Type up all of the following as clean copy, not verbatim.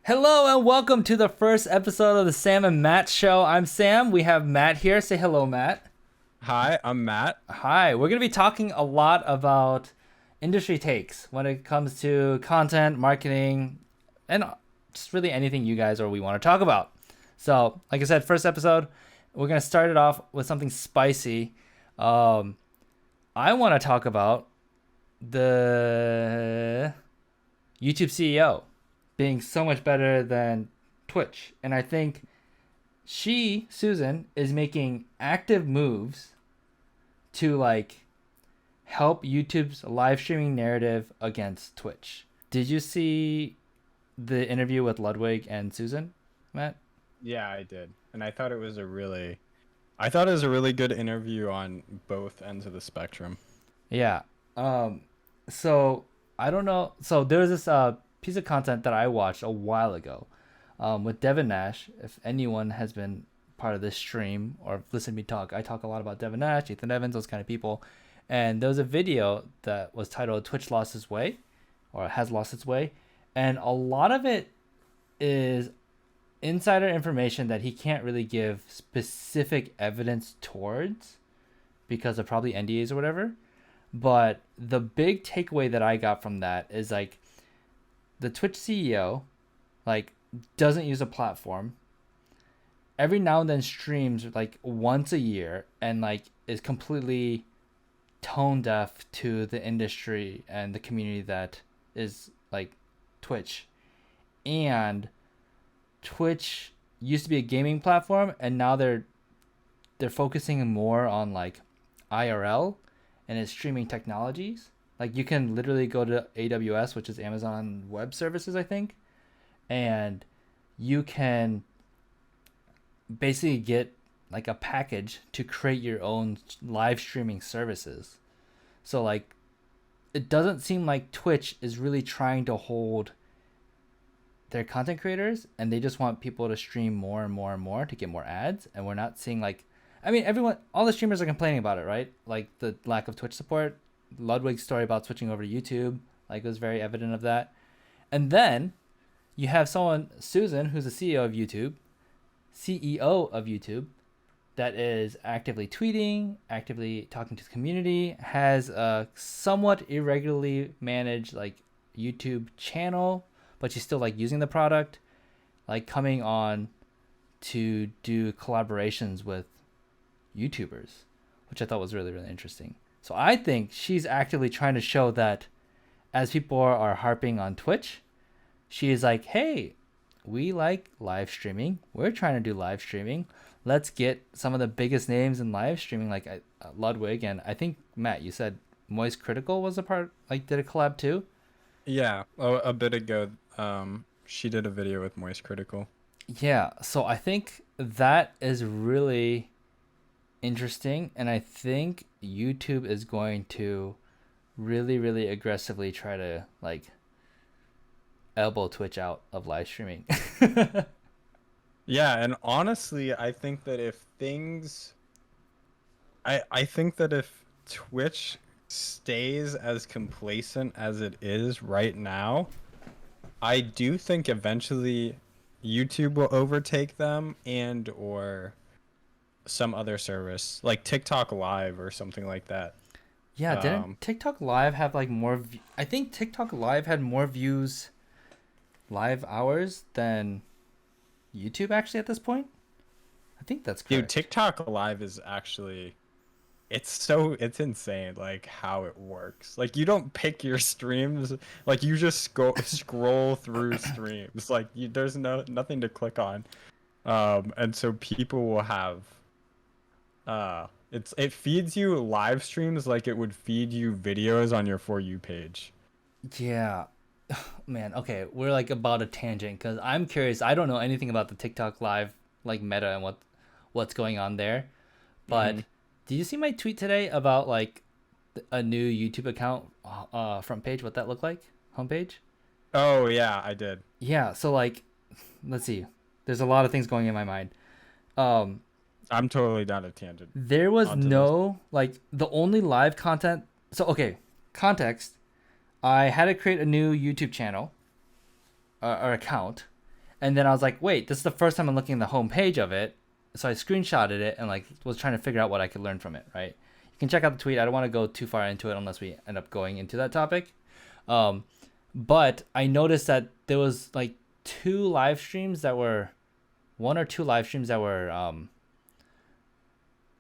Hello and welcome to the first episode of the Sam and Matt Show. I'm Sam. We have Matt here. Say hello, Matt. Hi, I'm Matt. Hi. We're going to be talking a lot about industry takes when it comes to content, marketing, and just really anything you guys or we want to talk about. So, like I said, first episode, we're going to start it off with something spicy. I want to talk about the YouTube CEO being so much better than Twitch. And I think Susan, is making active moves to help YouTube's live streaming narrative against Twitch. Did you see the interview with Ludwig and Susan, Matt? Yeah, I did. And I thought it was a really good interview on both ends of the spectrum. Yeah. So I don't know. So there was this piece of content that I watched a while ago, with Devin Nash. If anyone has been part of this stream or listened to me talk, I talk a lot about Devin Nash, Ethan Evans, those kind of people. And there was a video that was titled "Twitch Lost Its Way," or has lost its way, and a lot of it is insider information that he can't really give specific evidence towards because of probably NDAs or whatever. But the big takeaway that I got from that is the Twitch CEO doesn't use a platform. Every now and then streams once a year and is completely tone deaf to the industry and the community that is Twitch. And Twitch used to be a gaming platform and now they're focusing more on IRL and its streaming technologies. You can literally go to AWS, which is Amazon Web Services, I think, and you can basically get a package to create your own live streaming services. So it doesn't seem like Twitch is really trying to hold their content creators, and they just want people to stream more and more and more to get more ads, and we're not seeing all the streamers are complaining about it, right? The lack of Twitch support. Ludwig's story about switching over to YouTube, was very evident of that. And then you have Susan, who's the CEO of YouTube, that is actively tweeting, actively talking to the community, has a somewhat irregularly managed YouTube channel, but she's still using the product, coming on to do collaborations with YouTubers, which I thought was really, really interesting. So I think she's actively trying to show that as people are harping on Twitch, she is hey, we like live streaming. We're trying to do live streaming. Let's get some of the biggest names in live streaming, Ludwig. And I think, Matt, you said Moist Critical was a part, did a collab too? Yeah, a bit ago, she did a video with Moist Critical. Yeah, so I think that is really interesting, and I think YouTube is going to really, really aggressively try to elbow Twitch out of live streaming. Yeah, and honestly, I think that if Twitch stays as complacent as it is right now, I do think eventually YouTube will overtake them and or some other service like TikTok Live or something like that. Yeah, Um, didn't TikTok Live have more I think TikTok Live had more views live hours than YouTube actually at this point. I think that's Dude, correct. TikTok Live is actually it's insane how it works. You don't pick your streams, you just go scroll through streams. There's nothing to click on. And so people will have it feeds you live streams like it would feed you videos on your For You page. Yeah. Man, okay, we're about a tangent because I'm curious. I don't know anything about the TikTok Live meta and what's going on there. But Hmm. did you see my tweet today about a new YouTube account front page? What that looked like? Homepage? Oh yeah, I did. Yeah. So let's see. There's a lot of things going in my mind. Um, I'm totally down a tangent there was onto this. no the only live content. So okay, context. I had to create a new YouTube channel or account, And then I was like, wait, this is the first time I'm looking at the homepage of it. So I screenshotted it and like was trying to figure out what I could learn from it, right? You can check out the tweet. I don't want to go too far into it unless we end up going into that topic. Um, but I noticed that there was like two live streams that were one or two live streams that were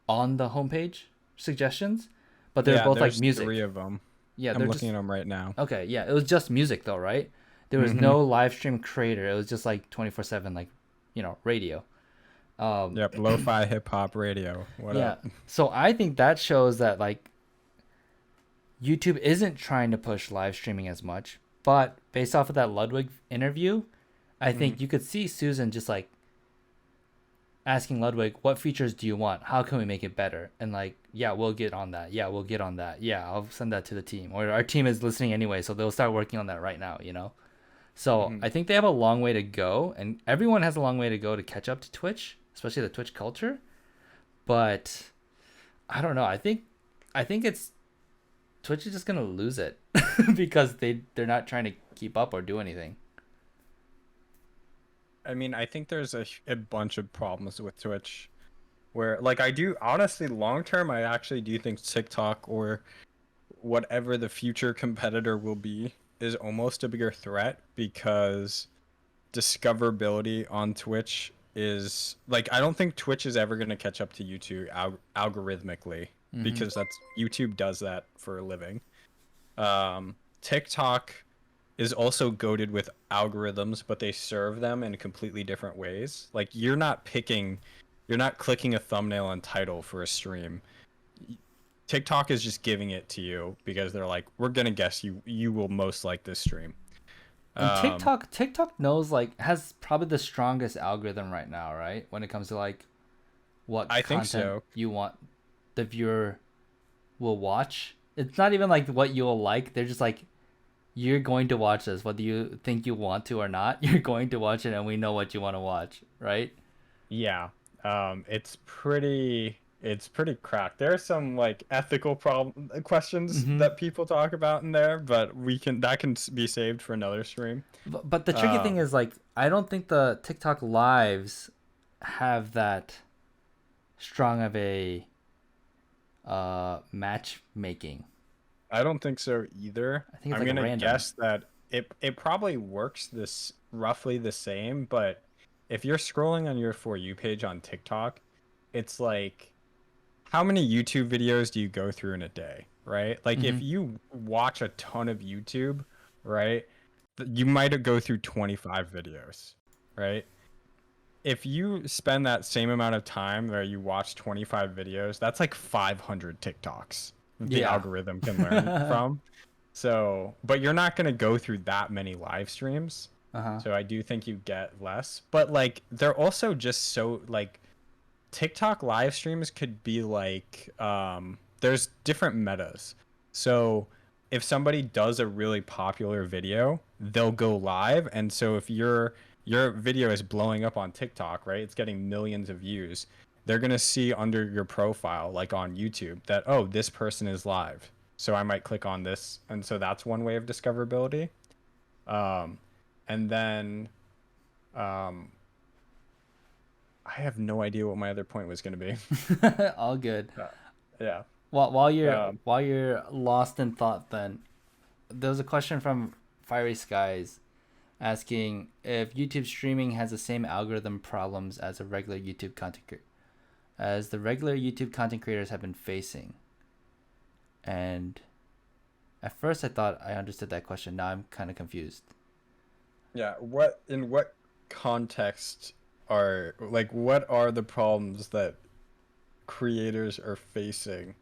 on the homepage suggestions, but they're Yeah, both like there's three music. of them. Yeah, I'm they're looking just at them right now. okay. Yeah, it was just music though, right? There was Mm-hmm. no live stream creator. It was just like 24/7, like radio. Um, Yep, lo-fi hip hop radio. What yeah. up? So I think that shows that like YouTube isn't trying to push live streaming as much, but based off of that Ludwig interview, I Hmm. think you could see Susan just like asking Ludwig, "What features do you want? How can we make it better?" And like, "Yeah, we'll get on that. Yeah, we'll get on that. Yeah, I'll send that to the team." Or our team is listening anyway, so they'll start working on that right now. So Hmm. I think they have a long way to go, and everyone has a long way to go to catch up to Twitch, especially the Twitch culture. But I don't know. I think it's Twitch is just gonna lose it because they're not trying to keep up or do anything. I mean, I think there's a bunch of problems with Twitch where, like, I do honestly, long term, I actually do think TikTok or whatever the future competitor will be is almost a bigger threat because discoverability on Twitch is like, I don't think Twitch is ever going to catch up to YouTube algorithmically Mm-hmm. because that's YouTube does that for a living. TikTok is also goaded with algorithms, but they serve them in completely different ways. Like you're not clicking a thumbnail and title for a stream. TikTok is just giving it to you because they're like, we're gonna guess you will most like this stream. And Um, TikTok knows like has probably the strongest algorithm right now, right? When it comes to like what I think content so. you want the viewer will watch. It's not even like what you'll like. They're just like you're going to watch this whether you think you want to or not. You're going to watch it and we know what you want to watch, right? Yeah. It's pretty cracked. There are some like ethical problem questions Mhm. that people talk about in there, but we can that can be saved for another stream. But the tricky thing Um, is like I don't think the TikTok lives have that strong of a matchmaking. I don't think so either. I think it's I'm like gonna random. guess that it probably works this roughly the same, but if you're scrolling on your For You page on TikTok, it's like how many YouTube videos do you go through in a day, right? Like if Hmm. you watch a ton of YouTube, right, you might go through 25 videos, right? If you spend that same amount of time where you watch 25 videos, that's like 500 TikToks the Yeah. algorithm can learn from. So, but you're not going to go through that many live streams. Uh-huh. So I do think you get less. But like they're also just so like TikTok live streams could be like there's different metas. So if somebody does a really popular video, they'll go live and so if your video is blowing up on TikTok, right? It's getting millions of views. They're going to see under your profile like on YouTube that oh, this person is live. So I might click on this and so that's one way of discoverability. Um and then um I have no idea what my other point was going to be. All good. Uh, yeah. Um, While you're lost in thought, then there was a question from Fiery Skies asking if YouTube streaming has the same algorithm problems as a regular YouTube as the regular YouTube content creators have been facing. And at first, I thought I understood that question. Now I'm kind of confused. yeah. What in what context are like what are the problems that creators are facing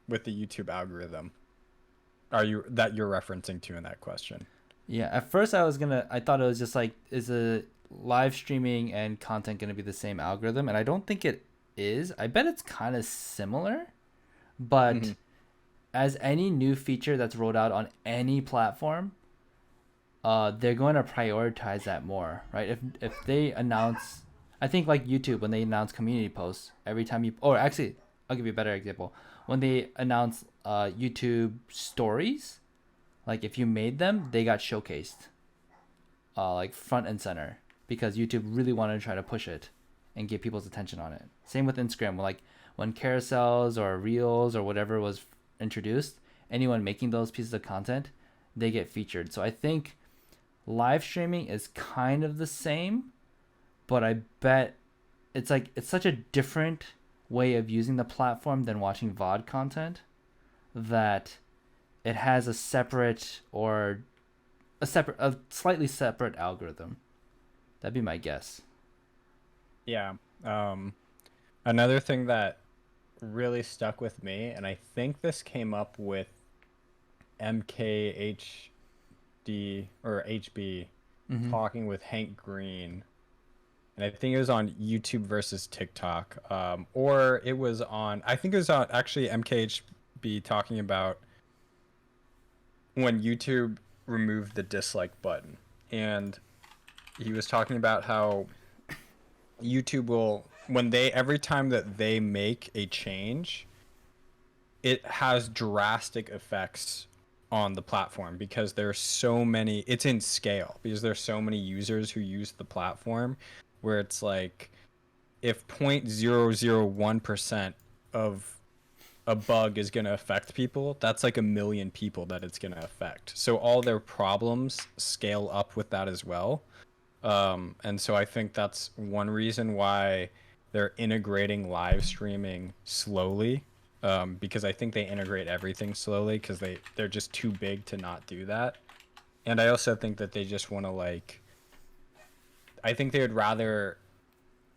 with the YouTube algorithm? Are you that you're referencing to in that question? Yeah, at first I thought it was just like, is a live streaming and content gonna be the same algorithm? And I don't think it is. I bet it's kind of similar, Hmm. but as any new feature that's rolled out on any platform, they're going to prioritize that more, right? If they announce, I think like YouTube when they announce community posts every time you, or actually, I'll give you a better example. When they announce YouTube stories, like if you made them, they got showcased, like front and center because YouTube really wanted to try to push it and get people's attention on it. Same with Instagram. Like when carousels or reels or whatever was introduced, anyone making those pieces of content, they get featured. So I think live streaming is kind of the same, but I bet it's such a different way of using the platform than watching VOD content that it has a slightly separate algorithm. That'd be my guess. Yeah. Another thing that really stuck with me, and I think this came up with MKHD or HB Mm-hmm. talking with Hank Green, and I think it was on YouTube versus TikTok, or it was on. I think it was on actually MKHB talking about when YouTube removed the dislike button, and he was talking about how YouTube will when they every time that they make a change, it has drastic effects on the platform because there's so many it's in scale because there's so many users who use the platform where it's like if 0.001% of a bug is going to affect people, that's like a million people that it's going to affect. So all their problems scale up with that as well. And so I think that's one reason why they're integrating live streaming slowly. Because I think they integrate everything slowly because they're just too big to not do that. And I also think that they just want to I think they would rather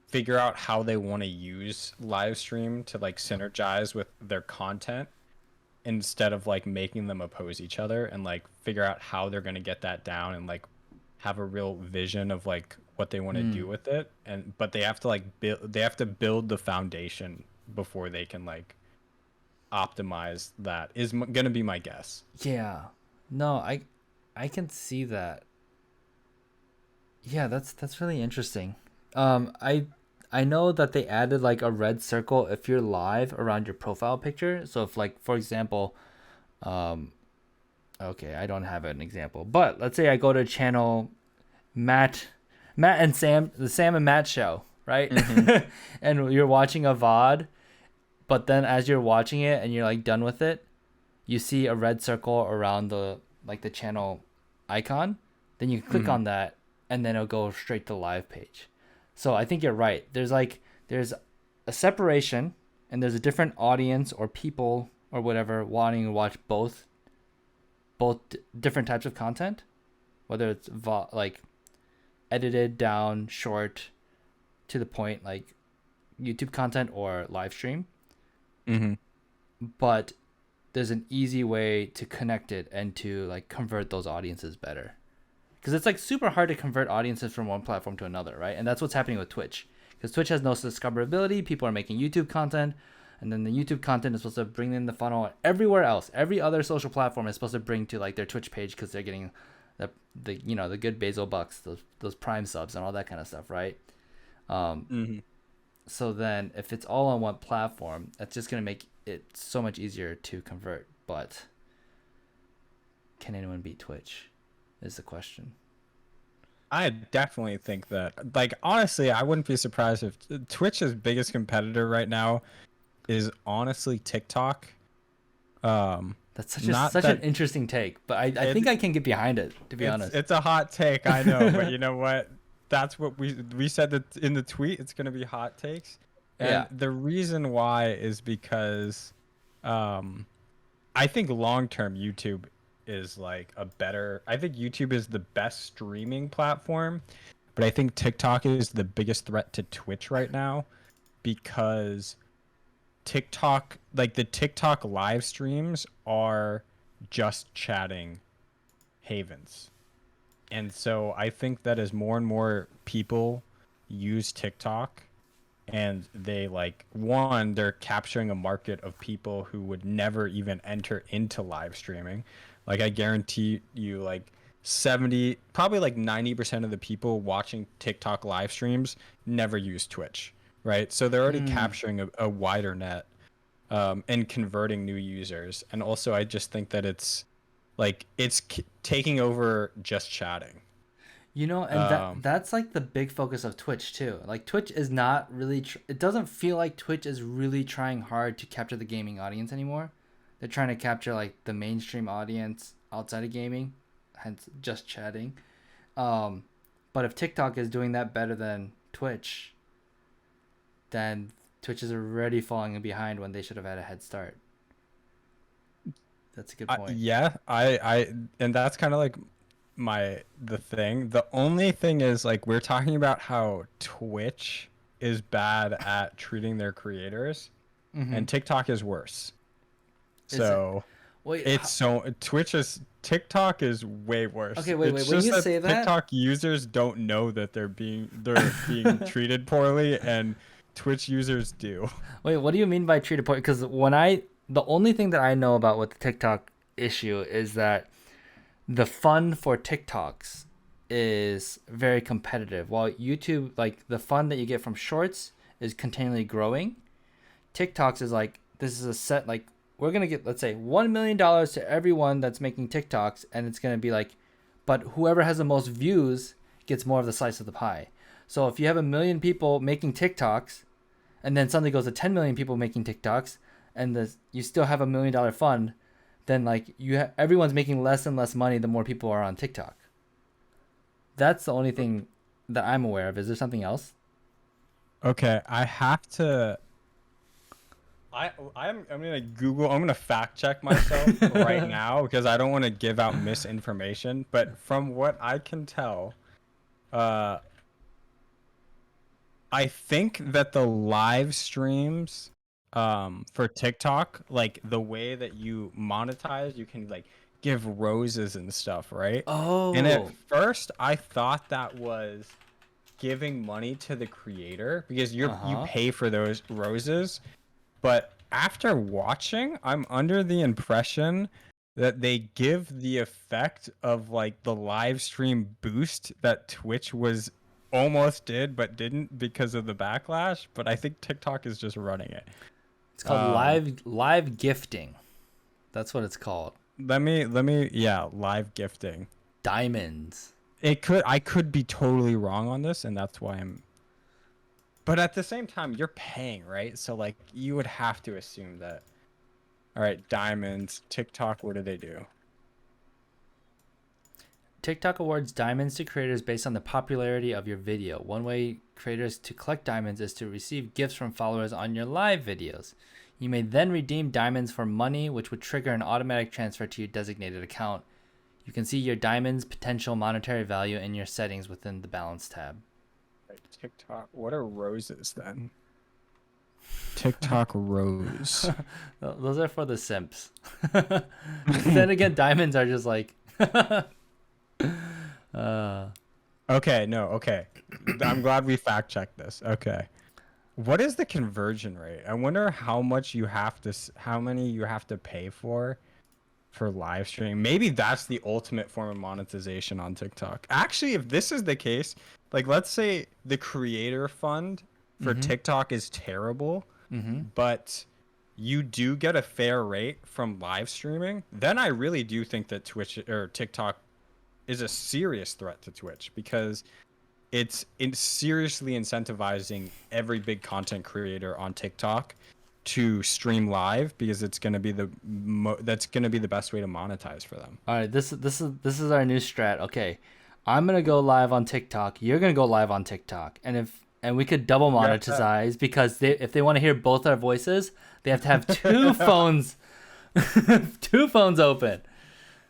figure out how they want to use live stream to like synergize with their content instead of like making them oppose each other and like figure out how they're going to get that down and like have a real vision of like what they want to do Mm. with it. And but they have to like build the foundation before they can like optimize that is going to be my guess. Yeah. No, I can see that. Yeah, that's really interesting. I know that they added like a red circle if you're live around your profile picture. So if like for example, um okay, I don't have an example, but let's say I go to channel Matt Matt and Sam, the Sam and Matt show, right? Mm-hmm. And you're watching a VOD, but then as you're watching it and you're like done with it, you see a red circle around the channel icon, then you click Mm-hmm. on that and then it'll go straight to the live page. So I think you're right. There's a separation and there's a different audience or people or whatever wanting to watch both different types of content, whether it's like edited down, short, to the point like YouTube content or live stream. Mm-hmm. But there's an easy way to connect it and to like convert those audiences better, because it's like super hard to convert audiences from one platform to another, right? And that's what's happening with Twitch, because Twitch has no discoverability. People are making YouTube content, and then the YouTube content is supposed to bring in the funnel everywhere else. Every other social platform is supposed to bring to like their Twitch page because they're getting the good basil bucks, those prime subs and all that kind of stuff, right? um Mm-hmm. so then if it's all on one platform, that's just going to make it so much easier to convert. But can anyone beat Twitch is the question. I definitely think that like honestly I wouldn't be surprised if Twitch's biggest competitor right now is honestly TikTok. um That's Not such an that interesting take, but I think it I can get behind it, to be honest. it's a hot take, I know, but you know what? That's what we said that in the tweet. It's gonna be hot takes, and Yeah. the reason why is because, um, I think long term YouTube is like a better. I think YouTube is the best streaming platform, but I think TikTok is the biggest threat to Twitch right now because TikTok, like the TikTok live streams, are just chatting havens. And so I think that as more and more people use TikTok and they like one, they're capturing a market of people who would never even enter into live streaming. Like I guarantee you like 70, probably like 90% of the people watching TikTok live streams never use Twitch, right? So they're already Mm. capturing a wider net, and converting new users. And also I just think that it's taking over just chatting. You know, and Um, that's like the big focus of Twitch too. Like Twitch is not really it doesn't feel like Twitch is really trying hard to capture the gaming audience anymore. They're trying to capture like the mainstream audience outside of gaming, hence just chatting. Um but if TikTok is doing that better than Twitch, then Twitch is already falling behind when they should have had a head start. That's a good point. yeah, and that's kind of like the thing. The only thing is like we're talking about how Twitch is bad at treating their creators, Mhm. and TikTok is worse. Is it? So Wait, TikTok is way worse. okay, wait. It's When just you that say that, TikTok users don't know that they're being treated poorly, and Twitch users do. wait, what do you mean by treated point? Because the only thing that I know about with the TikTok issue is that the fund for TikToks is very competitive. While YouTube, like the fund that you get from shorts, is continually growing. TikToks is like this is a set like we're gonna get, let's say, $1 million to everyone that's making TikToks, and it's gonna be like, but whoever has the most views gets more of the slice of the pie. So if you have 1 million people making TikToks, and then suddenly goes to 10 million people making TikToks, and you still have $1 million fund, then like everyone's making less and less money the more people are on TikTok. That's the only thing that I'm aware of. Is there something else? Okay, I have to. I'm gonna Google. I'm gonna fact check myself right now because I don't want to give out misinformation. But from what I can tell, uh, I think that the live streams, for TikTok, like the way that you monetize, you can like give roses and stuff, right? And at Oh, first, I thought that was giving money to the creator because uh you huh. pay for those roses. But after watching, I'm under the impression that they give the effect of like the live stream boost that Twitch was almost did but didn't because of the backlash. But I think TikTok is just running it. It's called Um, live gifting. That's what it's called. yeah, live gifting. Diamonds. I could be totally wrong on this, and that's why I'm. But at the same time, you're paying, right? So like you would have to assume that. All right, diamonds, TikTok, what do they do? TikTok awards diamonds to creators based on the popularity of your video. One way creators to collect diamonds is to receive gifts from followers on your live videos. You may then redeem diamonds for money, which would trigger an automatic transfer to your designated account. You can see your diamond's potential monetary value in your settings within the balance tab. Right, TikTok. What are roses then? TikTok rose. Those are for the simps. Then again, diamonds are just like. uh, Okay, no, okay. I'm glad we fact checked this. Okay. What is the conversion rate? I wonder how much you have to, how many you have to pay for live streaming. Maybe that's the ultimate form of monetization on TikTok. Actually, if this is the case, like let's say the creator fund for mm-hmm. TikTok is terrible, Mm-hmm. but you do get a fair rate from live streaming, then I really do think that Twitch or TikTok is a serious threat to Twitch because it's seriously incentivizing every big content creator on TikTok to stream live because it's going to be that's going to be the best way to monetize for them. All right, this is our new strat. Okay, I'm gonna go live on TikTok. You're gonna go live on TikTok, and we could double You have to, monetize because if they want to hear both our voices, they have to have two phones, two phones open.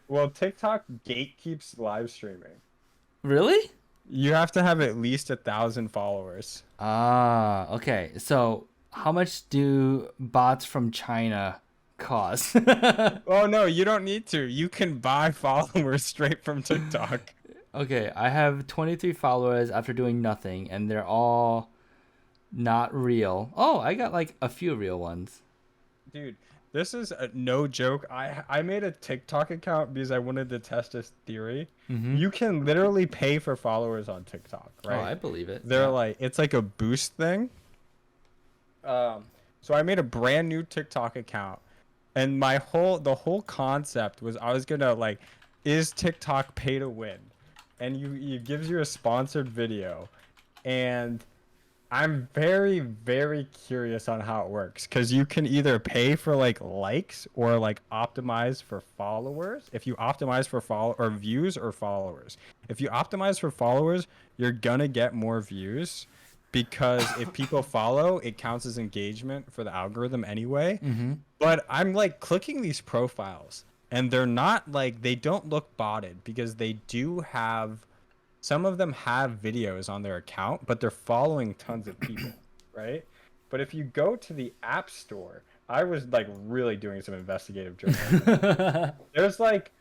well, TikTok gatekeeps live streaming. Really? You have to have at least 1,000 followers. Ah, okay. So how much do bots from China cost? Oh no, you don't need to. You can buy followers straight from TikTok. Okay, I have 23 followers after doing nothing, and they're all not real. Oh, I got like a few real ones. Dude, this is no joke. I made a TikTok account because I wanted to test this theory. Mm-hmm. You can literally pay for followers on TikTok, Oh, right? I believe it. They're Yeah. like it's like a boost thing. So I made a brand new TikTok account, and the whole concept was I was gonna like, is TikTok pay to win? and you gives you a sponsored video, and I'm very, very curious on how it works because you can either pay for like likes or like optimize for followers. If you optimize for follow or views or followers, if you optimize for followers, you're gonna get more views because if people follow, it counts as engagement for the algorithm anyway. Mm-hmm. But I'm like clicking these profiles and they're not like they don't look botted because they do have some of them have videos on their account, but they're following tons of people, right? But if you go to the App Store, I was like really doing some investigative journalism. There's like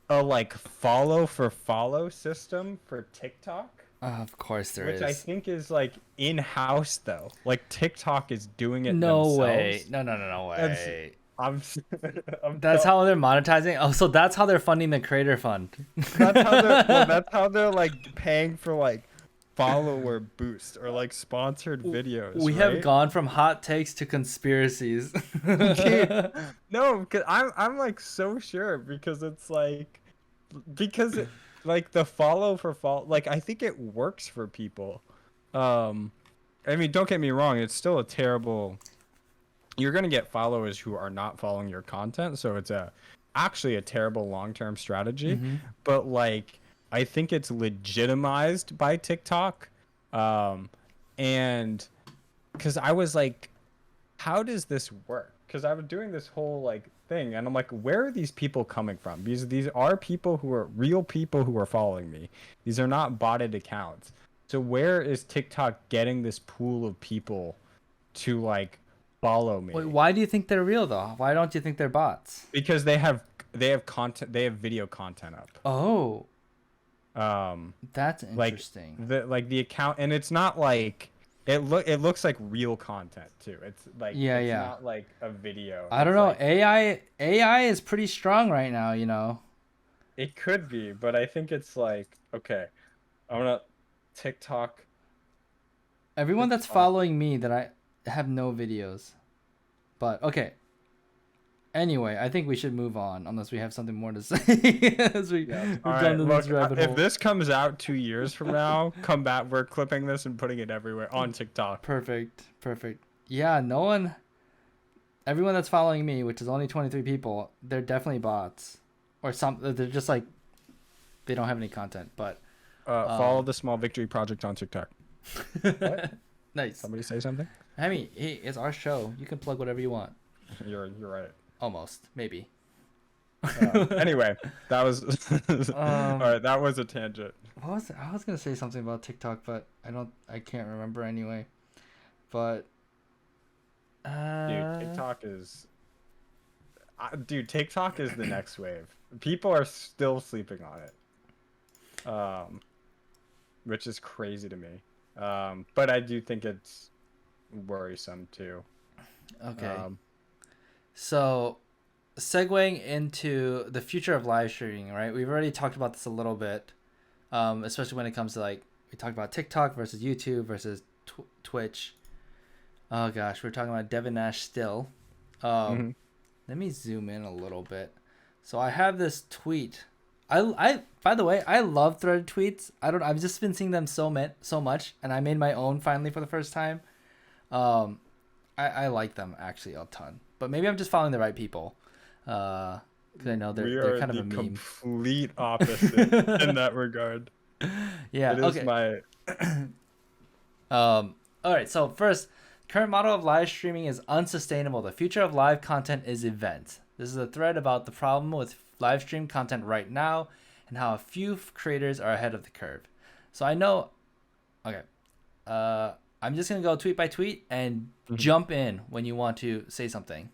a like follow for follow system for TikTok, Of course there which I is. think is like in-house though. Like TikTok is doing it No way. themselves. No, no, no, no And way. I'm I'm That's how they're monetizing. Oh, so that's how they're funding the creator fund. that's how they're like paying for like follower boost or like sponsored videos, We have right? gone from hot takes to conspiracies. Dude, no, because I'm like so sure because it's like because it, like the follow for follow like I think it works for people. Um, I mean, don't get me wrong, it's still a terrible. You're gonna get followers who are not following your content, so it's a actually a terrible long-term strategy. Hmm. But like, I think it's legitimized by TikTok, um, and because I was like, how does this work? Because I was doing this whole like thing, and I'm like, where are these people coming from? Because these are people who are real people who are following me. These are not botted accounts. So where is TikTok getting this pool of people to like follow Wait, me? why do you think they're real though? Why don't you think they're bots? Because they have content, they have video content up. Oh, Um, that's like interesting. the account, and it's not like it looks like real content too. It's like Yeah, it's yeah. not like a video. I don't It's know. like AI is pretty strong right now, you know. it could be, but I think it's like okay, I'm gonna TikTok Everyone that's TikTok. following me that I have no videos. But okay. Anyway, I think we should move on unless we have something more to say as Yes. All we've gone right. to this Look, rabbit if hole. this comes out 2 years from now, come back. We're clipping this and putting it everywhere on TikTok. Perfect. Perfect. Yeah, no one everyone that's following me, which is only 23 people, they're definitely bots. Or some they're just like they don't have any content, but Follow um the Small Victory Project on TikTok. What? nice. Somebody say something? I mean, hey, it's our show. You can plug whatever you want. You're right. Almost, maybe. Anyway, that was all Um, right. That was a tangent, I was gonna say something about TikTok, but I can't remember anyway. But dude. uh, TikTok is the next wave. People are still sleeping on it, which is crazy to me. But I do think it's worrisome too. okay. Um, So, segueing into the future of live streaming, right? We've already talked about this a little bit, especially when it comes to like we talked about TikTok versus YouTube versus Twitch. Oh gosh, we're talking about Devin Nash still. Um, mhm. Let me zoom in a little bit. So I have this tweet. By the way, I love threaded tweets. I've just been seeing them so much, and I made my own finally for the first time. Um, I like them actually a ton, but maybe I'm just following the right people. Because I know We they're are kind of the a meme. complete opposite in that regard. Yeah. It is Okay. my All right. So first, current model of live streaming is unsustainable. The future of live content is events. This is a thread about the problem with live stream content right now and how a few creators are ahead of the curve. So I know. Okay. I'm just gonna go tweet by tweet and Mhm, jump in when you want to say something.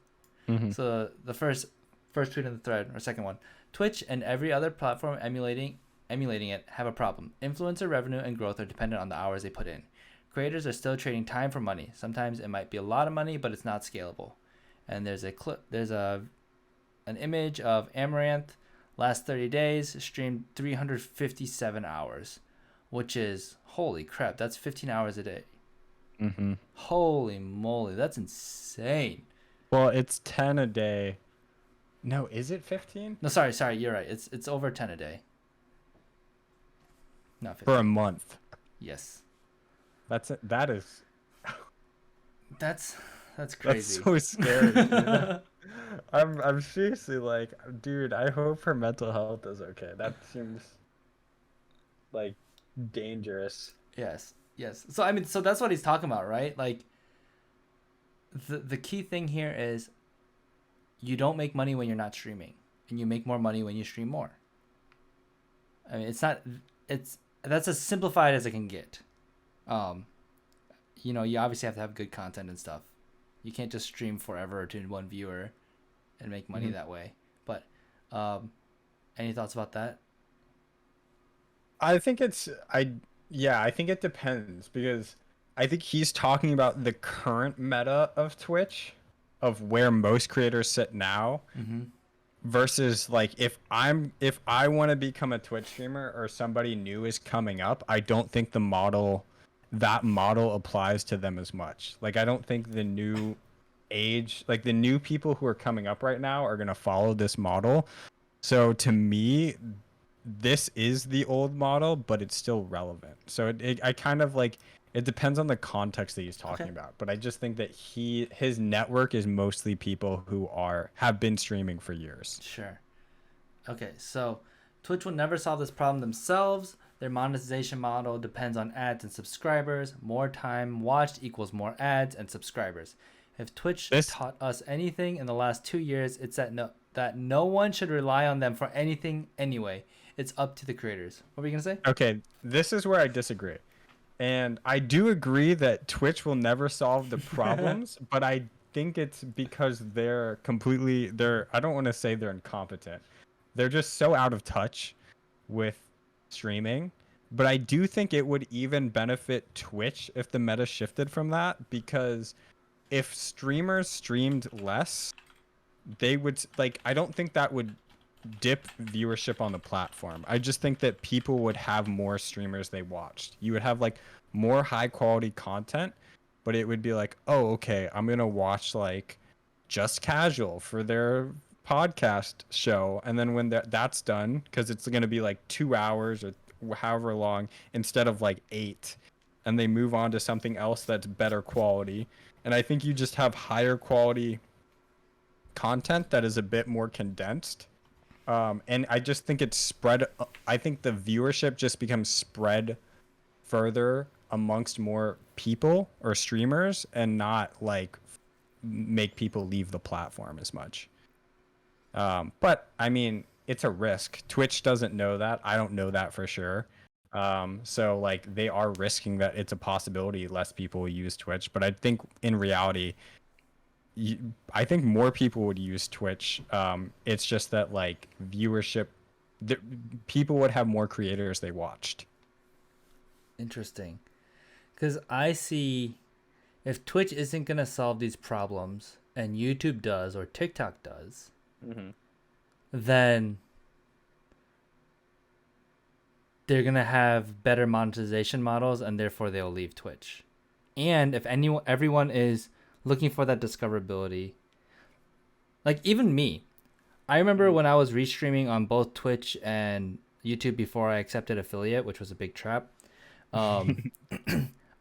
mhm. So the first tweet in the thread or second one, Twitch and every other platform emulating it have a problem. Influencer revenue and growth are dependent on the hours they put in. Creators are still trading time for money. Sometimes it might be a lot of money, but it's not scalable. And there's an image of Amaranth last 30 days streamed 357 hours, which is holy crap, that's 15 hours a day. Mhm. Holy moly, that's insane. Well, it's 10 a day. No, is it 15? No, sorry, you're right. It's over 10 a day. Not for a 50. month. Yes. That's it. That is That's that's that's crazy. so scary, dude. I'm seriously like, dude, I hope her mental health is okay. That seems like dangerous. Yes. Yes. So I mean, so that's what he's talking about, right? Like the key thing here is you don't make money when you're not streaming, and you make more money when you stream more. I mean, it's not. It's that's as simplified as it can get. Um, you obviously have to have good content and stuff. You can't just stream forever to one viewer and make money Mhm. that way. But um, any thoughts about that? I think it's I yeah, I think it depends because I think he's talking about the current meta of Twitch, of where most creators sit now, Mm-hmm. versus like if I want to become a Twitch streamer or somebody new is coming up, I don't think that model applies to them as much. Like I don't think the new age, like the new people who are coming up right now are going to follow this model. So to me, this is the old model, but it's still relevant. So I kind of like it depends on the context that he's Okay. talking about. But I just think that his network is mostly people who have been streaming for years. Sure. Okay. So Twitch will never solve this problem themselves. Their monetization model depends on ads and subscribers. More time watched equals more ads and subscribers. If Twitch This taught us anything in the last 2 years, it's that no one should rely on them for anything anyway. It's up to the creators. What were you gonna say? Okay, this is where I disagree. And I do agree that Twitch will never solve the problems, but I think it's because I don't want to say they're incompetent. They're just so out of touch with streaming. But I do think it would even benefit Twitch if the meta shifted from that, because if streamers streamed less, they would like I don't think that would dip viewership on the platform. I just think that people would have more streamers they watched. You would have like more high quality content, but it would be like, "Oh, okay, I'm going to watch like Just Casual for their podcast show." And then when that's done, cuz it's going to be like 2 hours or however long instead of like 8, and they move on to something else that's better quality. And I think you just have higher quality content that is a bit more condensed, and I just think it's spread. I think the viewership just becomes spread further amongst more people or streamers, and not like make people leave the platform as much. But I mean, it's a risk. Twitch doesn't know that. I don't know that for sure. So like they are risking that it's a possibility less people will use Twitch. But I think in reality, I think more people would use Twitch. It's just that like viewership, the, people would have more creators they watched. Interesting. Because I see if Twitch isn't gonna solve these problems and YouTube does or TikTok does, Mm-hmm. then they're gonna have better monetization models and therefore they'll leave Twitch. And if everyone is looking for that discoverability, like even me, I remember when I was restreaming on both Twitch and YouTube before I accepted affiliate, which was a big trap. Um,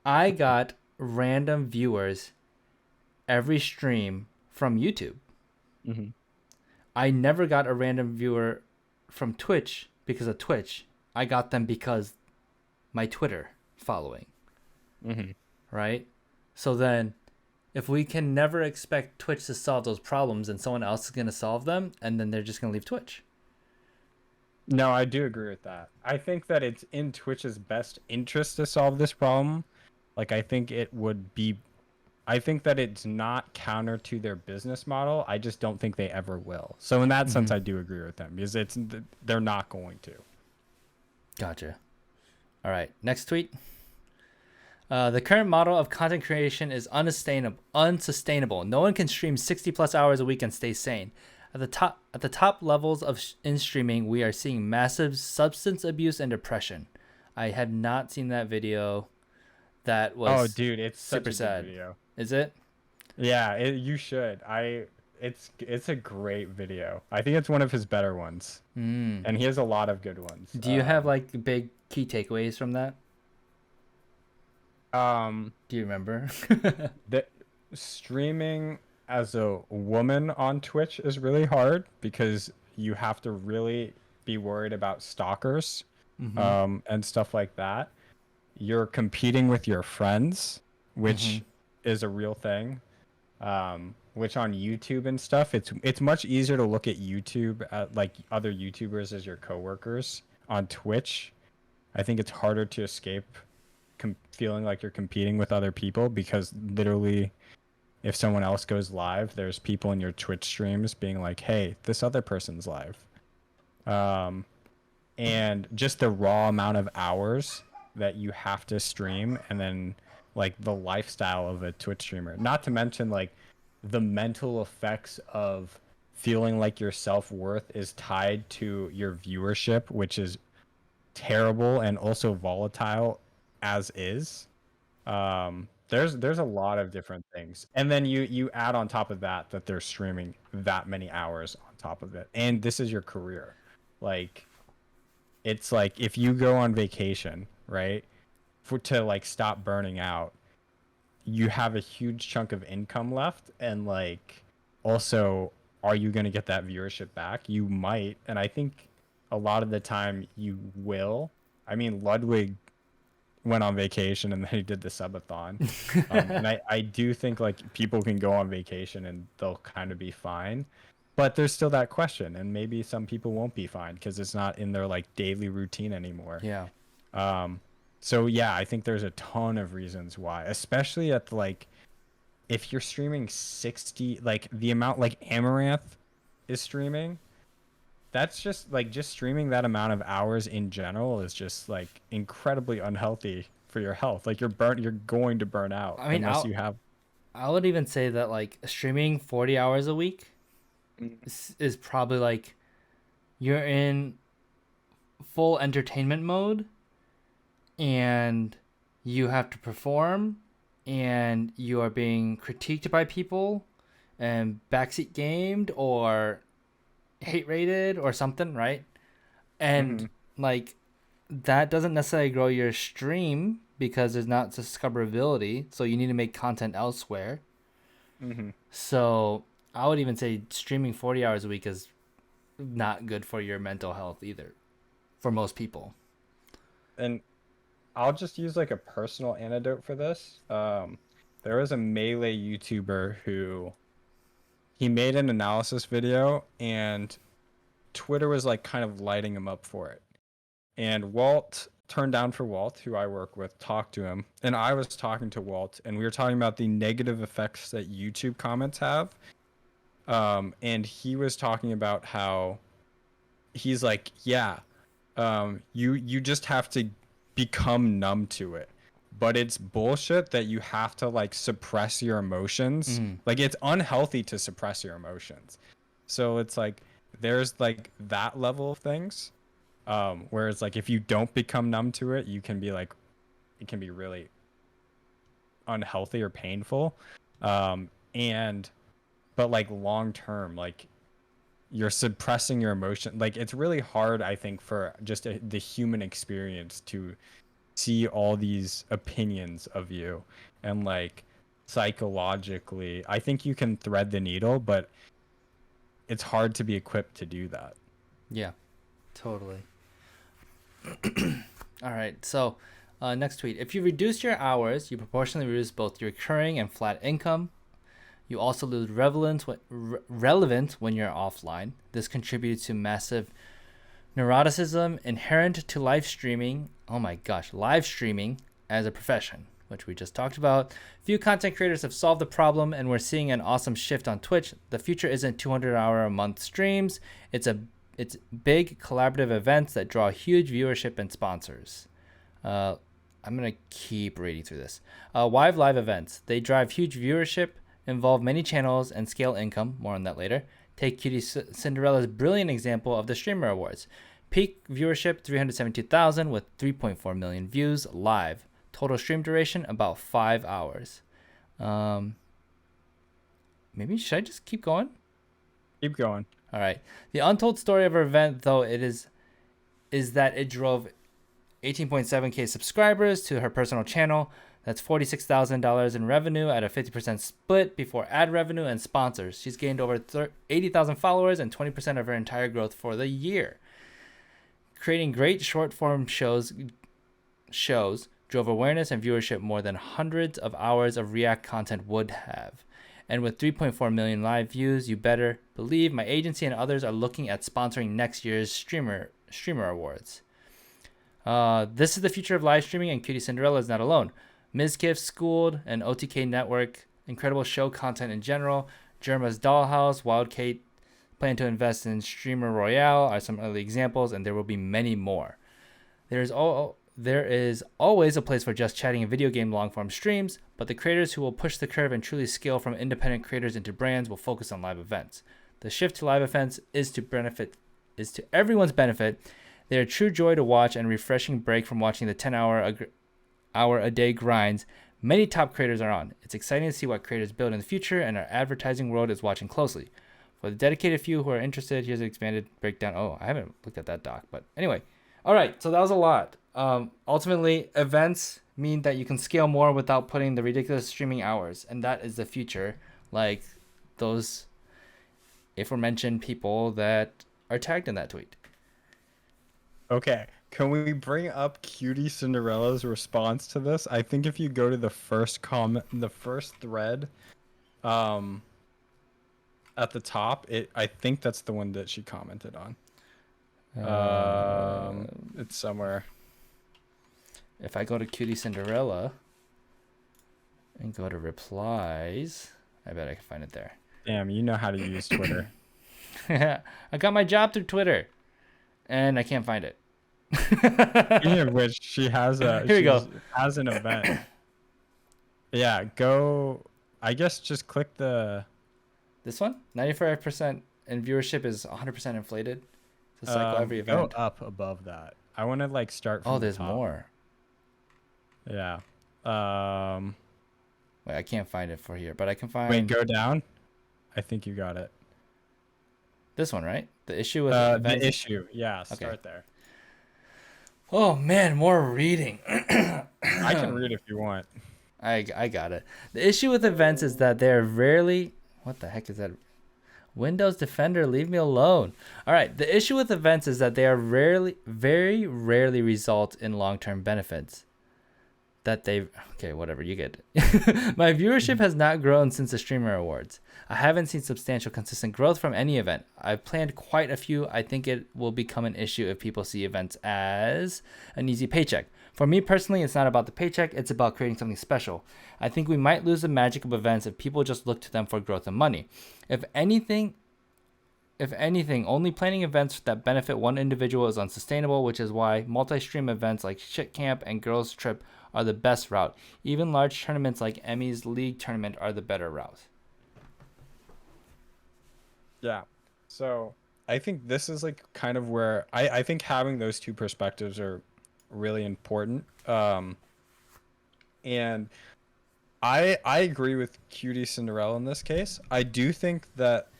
I got random viewers every stream from YouTube. Mm-hmm. I never got a random viewer from Twitch because of Twitch. I got them because my Twitter following, Mm-hmm. right? So then if we can never expect Twitch to solve those problems and someone else is going to solve them and then they're just going to leave Twitch. No, I do agree with that. I think that it's in Twitch's best interest to solve this problem. Like, I think it would be. I think that it's not counter to their business model. I just don't think they ever will. So in that sense, Mm-hmm. I do agree with them because they're not going to. Gotcha. All right. Next tweet. The current model of content creation is unsustainable. No one can stream 60 plus hours a week and stay sane. At the top levels of in streaming, we are seeing massive substance abuse and depression. I had not seen that video. That Oh, was dude, it's such super a good sad. video. Is it? Yeah, you should. It's a great video. I think it's one of his better ones, Mm. and he has a lot of good ones. Do you have like big key takeaways from that? Um, Do you remember? the streaming as a woman on Twitch is really hard because you have to really be worried about stalkers, Mm-hmm. and stuff like that. You're competing with your friends, Mm-hmm. which is a real thing. Which on YouTube and stuff, it's much easier to look at YouTube at like other YouTubers as your coworkers. On Twitch, I think it's harder to escape feeling like you're competing with other people because literally if someone else goes live, there's people in your Twitch streams being like, "Hey, this other person's live." Um, and just the raw amount of hours that you have to stream, and then like the lifestyle of a Twitch streamer. Not to mention like the mental effects of feeling like your self-worth is tied to your viewership, which is terrible and also volatile as is. There's a lot of different things, and then you add on top of that that they're streaming that many hours on top of it, and this is your career. Like it's like if you go on vacation, right, for to like stop burning out, you have a huge chunk of income left, and like also, are you going to get that viewership back? You might, and I think a lot of the time you will. I mean, Ludwig went on vacation and then he did the subathon. And I do think like people can go on vacation and they'll kind of be fine. But there's still that question, and maybe some people won't be fine because it's not in their like daily routine anymore. Yeah. Um, so yeah, I think there's a ton of reasons why, especially at like if you're streaming 60, like the amount like Amaranth is streaming, that's just like just streaming that amount of hours in general is just like incredibly unhealthy for your health. Like you're going to burn out I mean, unless you have. I would even say that like streaming 40 hours a week Mm. is probably like you're in full entertainment mode and you have to perform and you are being critiqued by people and backseat gamed or hate rated or something, right? And Mm-hmm. like that doesn't necessarily grow your stream because there's not discoverability, so you need to make content elsewhere. Mm-hmm. So I would even say streaming 40 hours a week is not good for your mental health either for most people. And I'll just use like a personal anecdote for this. There was a Melee YouTuber who he made an analysis video and Twitter was like kind of lighting him up for it. And Walt turned down for Walt, who I work with, talked to him, and I was talking to Walt, and we were talking about the negative effects that YouTube comments have. And he was talking about how he's like, yeah, you just have to become numb to it. But it's bullshit that you have to like suppress your emotions. Mm. Like it's unhealthy to suppress your emotions. So it's like there's like that level of things. Whereas like if you don't become numb to it, you can be like it can be really unhealthy or painful. And but like long term, like you're suppressing your emotion. Like it's really hard, I think, for just the human experience to see all these opinions of you and like psychologically, I think you can thread the needle, but it's hard to be equipped to do that. Yeah, totally. All right. So, next tweet. If you reduce your hours, you proportionally reduce both your recurring and flat income. You also lose relevance when you're offline. This contributes to massive neuroticism inherent to live streaming. Oh my gosh, live streaming as a profession, which we just talked about. Few content creators have solved the problem, and we're seeing an awesome shift on Twitch. The future isn't 200-hour a month streams. It's big collaborative events that draw huge viewership and sponsors. I'm gonna keep reading through this. Live events. They drive huge viewership, involve many channels, and scale income. More on that later. Take Cutie Cinderella's brilliant example of the Streamer Awards. Peak viewership 372,000 with 3.4 million views live. Total stream duration about 5 hours. Maybe should I just keep going? Keep going. All right. The untold story of our event, though, is that it drove 18.7K subscribers to her personal channel. That's $46,000 in revenue at a 50% split before ad revenue and sponsors. She's gained over 80,000 followers and 20% of her entire growth for the year. Creating great short form shows drove awareness and viewership more than hundreds of hours of React content would have. And with 3.4 million live views, you better believe my agency and others are looking at sponsoring next year's streamer awards. This is the future of live streaming, and Cutie Cinderella is not alone. Ms. Kif, Schooled, and OTK Network, incredible show content in general. Germa's Dollhouse, Wild Kate plan to invest in Streamer Royale are some early examples, and there will be many more. There is always a place for just chatting and video game long form streams, but the creators who will push the curve and truly scale from independent creators into brands will focus on live events. The shift to live events is to everyone's benefit. They are a true joy to watch and refreshing break from watching the 10-hour a day grinds many top creators are on. It's exciting to see what creators build in the future, and our advertising world is watching closely. For the dedicated few who are interested, here's an expanded breakdown. Oh, I haven't looked at that doc, but anyway. All right, so that was a lot. Ultimately, events mean that you can scale more without putting the ridiculous streaming hours, and that is the future. Like those aforementioned people that are tagged in that tweet. Okay, can we bring up Cutie Cinderella's response to this? I think if you go to the first comment, the first thread, at the top, I think that's the one that she commented on. It's somewhere. If I go to Cutie Cinderella and go to replies, I bet I can find it there. Damn, you know how to use Twitter. I got my job through Twitter, and I can't find it. Speaking of which, she has Here we go. Has an event. Yeah, go. I guess just click this one. 95% and viewership is 100% inflated. To cycle every event. Go up above that. I want to like start from there's the top. more. Yeah. Wait, I can't find it for here, but I can find. Wait, go down. I think you got it. This one, right? The issue with the issue. Yeah, start there. Oh man, more reading. I can read if you want. I got it. The issue with events is that they're rarely. What the heck is that? Windows Defender, leave me alone. All right. The issue with events is that they are very rarely result in long-term benefits. Okay, whatever, you get it. My viewership has not grown since the Streamer Awards. I haven't seen substantial consistent growth from any event. I've planned quite a few. I think it will become an issue if people see events as an easy paycheck. For me personally, it's not about the paycheck, it's about creating something special. I think we might lose the magic of events if people just look to them for growth and money. If anything, only planning events that benefit one individual is unsustainable, which is why multi-stream events like Shit Camp and Girls Trip are the best route. Even large tournaments like Emmy's League Tournament are the better route. Yeah. So I think this is like kind of where I think having those two perspectives are really important. And I agree with Cutie Cinderella in this case. I do think that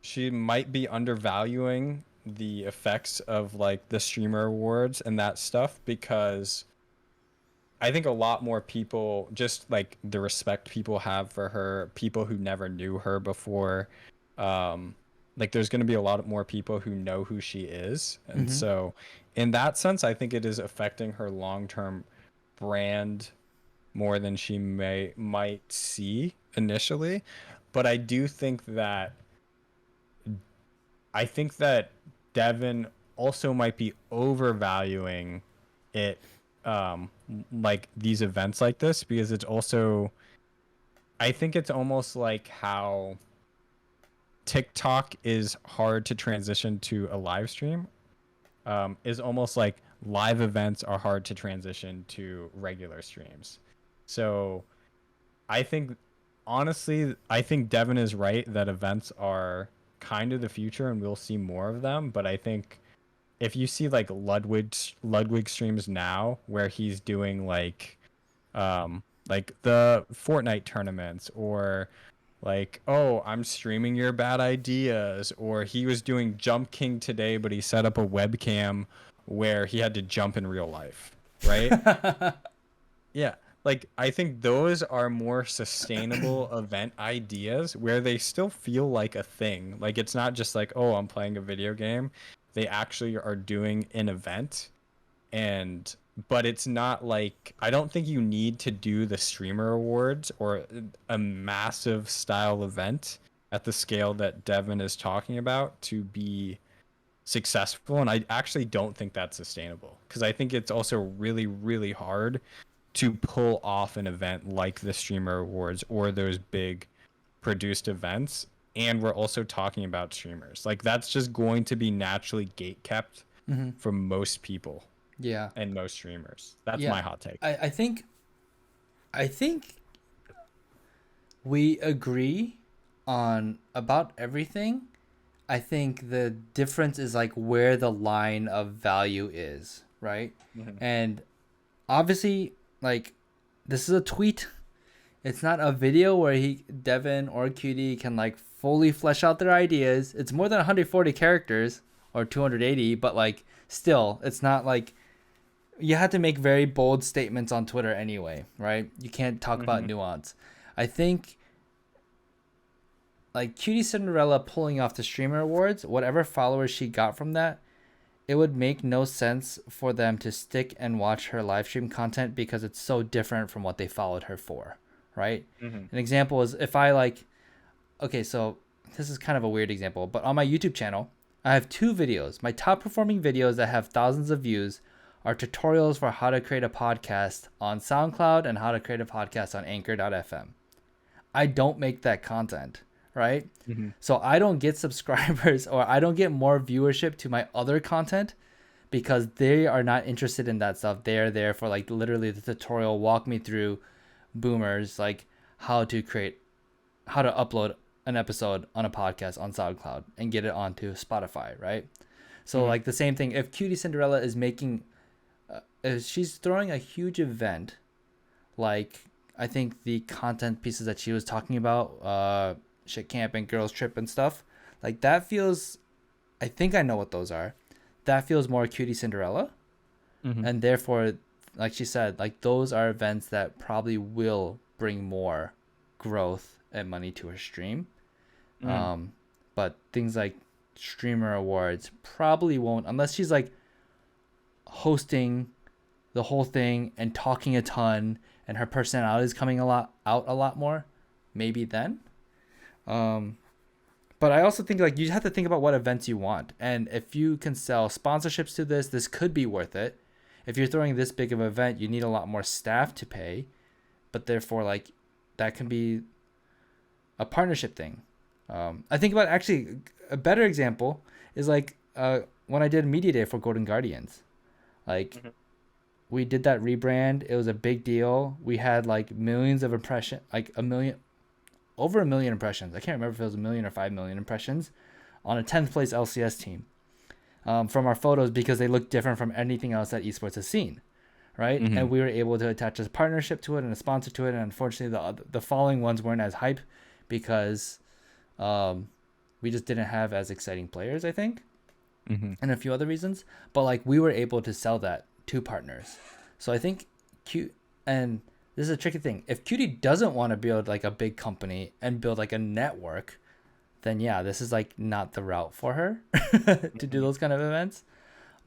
she might be undervaluing the effects of like the streamer awards and that stuff, because I think a lot more people, just like the respect people have for her, people who never knew her before, like there's going to be a lot more people who know who she is. And so in that sense, I think it is affecting her long-term brand more than she might see initially. But I do think that Devin also might be overvaluing it, like these events like this, because it's also, I think it's almost like how TikTok is hard to transition to a live stream, is almost like live events are hard to transition to regular streams. So I think, honestly, I think Devin is right that events are kind of the future and we'll see more of them. But I think if you see like Ludwig streams now where he's doing like the Fortnite tournaments, or like, oh, I'm streaming your bad ideas, or he was doing Jump King today, but he set up a webcam where he had to jump in real life, right? Yeah, like I think those are more sustainable event ideas where they still feel like a thing. Like it's not just like, oh, I'm playing a video game. They actually are doing an event, and but it's not like, I don't think you need to do the streamer awards or a massive style event at the scale that Devin is talking about to be successful. And I actually don't think that's sustainable, because I think it's also really, really hard to pull off an event like the streamer awards or those big produced events. And we're also talking about streamers, like that's just going to be naturally gate kept Mm-hmm. for most people Yeah. and most streamers. That's Yeah. my hot take. I think we agree on about everything. I think the difference is like where the line of value is, right? Mm-hmm. And obviously, like, this is a tweet. It's not a video where Devin or Cutie can like fully flesh out their ideas. It's more than 140 characters or 280, but like still, it's not like you have to make very bold statements on Twitter anyway, right? You can't talk about Mm-hmm. nuance. I think like Cutie Cinderella pulling off the streamer awards, whatever followers she got from that, it would make no sense for them to stick and watch her live stream content because it's so different from what they followed her for, right? Mm-hmm. An example is if I like, okay, so this is kind of a weird example, but on my YouTube channel, I have two videos. My top performing videos that have thousands of views are tutorials for how to create a podcast on SoundCloud and how to create a podcast on Anchor.fm. I don't make that content, right? Mm-hmm. So I don't get subscribers or I don't get more viewership to my other content because they are not interested in that stuff. They're there for like literally the tutorial, walk me through boomers, like how to upload an episode on a podcast on SoundCloud and get it onto Spotify, right? So Mm-hmm. like the same thing, if Cutie Cinderella is making, if she's throwing a huge event, like I think the content pieces that she was talking about, shit camp and girls trip and stuff, like that feels, I think I know what those are. That feels more Cutie Cinderella, Mm-hmm. and therefore, like she said, like those are events that probably will bring more growth and money to her stream. Mm-hmm. But things like streamer awards probably won't unless she's like hosting the whole thing and talking a ton and her personality is coming a lot more. Maybe then. But I also think like you have to think about what events you want, and if you can sell sponsorships to this could be worth it. If you're throwing this big of an event, you need a lot more staff to pay, but therefore like that can be a partnership thing. I think about actually a better example is like when I did Media Day for Golden Guardians. Like Mm-hmm. we did that rebrand. It was a big deal. We had like millions of over a million impressions. I can't remember if it was a million or 5 million impressions on a 10th place LCS team from our photos because they look different from anything else that esports has seen, right? Mm-hmm. And we were able to attach a partnership to it and a sponsor to it. And unfortunately, the following ones weren't as hype because we just didn't have as exciting players, I think, Mm-hmm. and a few other reasons. But like we were able to sell that to partners. So I think and this is a tricky thing. If Cutie doesn't want to build like a big company and build like a network, then yeah, this is like not the route for her to do those kind of events.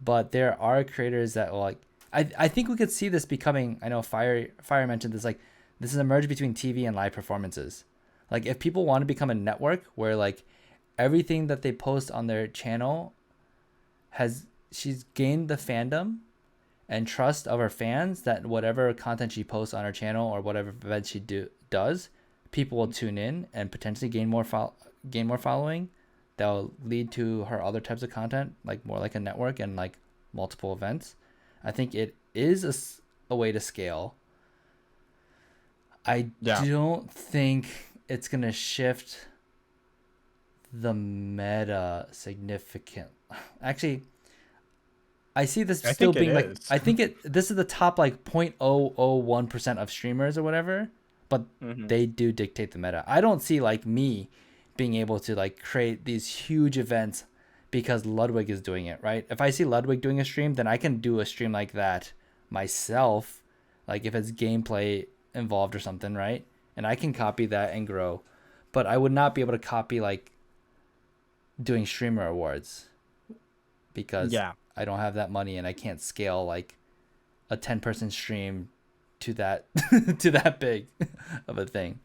But there are creators that will like I think we could see this becoming, I know Fire mentioned this, like this is a merge between TV and live performances. Like if people want to become a network where like everything that they post on their channel she's gained the fandom and trust of her fans that whatever content she posts on her channel or whatever event she does, people will tune in and potentially gain more following. That'll lead to her other types of content, like more like a network and like multiple events. I think it is a way to scale. I don't think it's gonna shift the meta significant. Actually, I see this still being like, I think this is the top like 0.001% of streamers or whatever, but Mm-hmm. they do dictate the meta. I don't see like me being able to like create these huge events because Ludwig is doing it, right? If I see Ludwig doing a stream, then I can do a stream like that myself, like if it's gameplay involved or something, right? And I can copy that and grow. But I would not be able to copy like doing streamer awards because Yeah. I don't have that money and I can't scale like a 10-person stream to that to that big of a thing.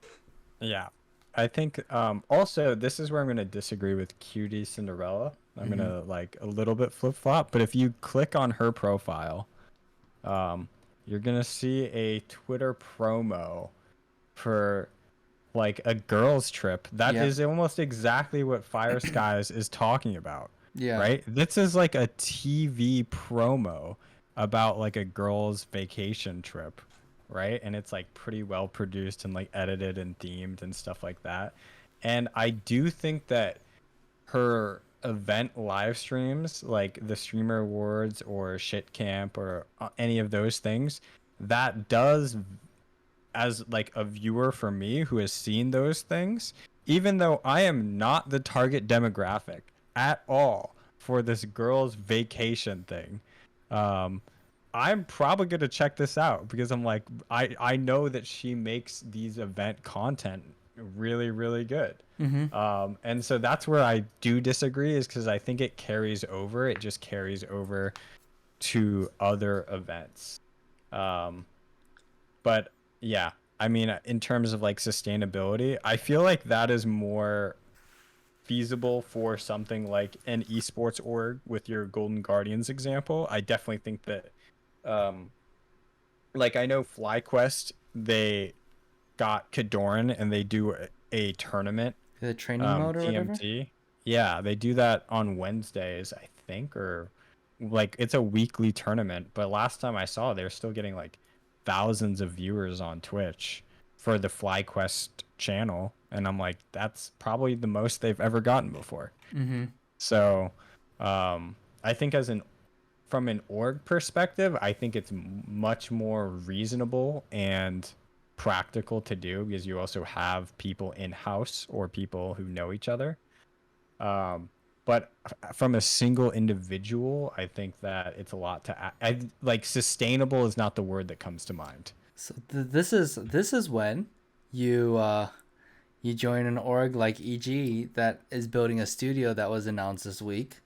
Yeah. I think also this is where I'm gonna disagree with Cutie Cinderella. I'm Mm-hmm. gonna like a little bit flip flop, but if you click on her profile, um, you're gonna see a Twitter promo for like a girls trip that Yep. is almost exactly what Fire Skies is talking about, Yeah. right? This is like a TV promo about like a girls vacation trip, right? And it's like pretty well produced and like edited and themed and stuff like that. And I do think that her event live streams, like the Streamer Awards or Shit Camp or any of those things, that does, as like a viewer for me who has seen those things, even though I am not the target demographic at all for this girl's vacation thing, um, I'm probably gonna check this out because I'm like, I know that she makes these event content really really good. Mm-hmm. And so that's where I do disagree, is because I think it carries over. It just carries over to other events. Um, but yeah, I mean, in terms of like sustainability, I feel like that is more feasible for something like an esports org with your Golden Guardians example. I definitely think that, um, like I know FlyQuest, they got Kadoran and they do a tournament, The training mode or whatever. TMT. Yeah, they do that on Wednesdays, I think, or like it's a weekly tournament. But last time I saw, they're still getting like thousands of viewers on Twitch for the FlyQuest channel, and I'm like, that's probably the most they've ever gotten before. Mm-hmm. So, I think as an from an org perspective, I think it's much more reasonable and practical to do because you also have people in house or people who know each other. But from a single individual, I think that it's a lot to like sustainable is not the word that comes to mind. So this is when you you join an org like EG that is building a studio that was announced this week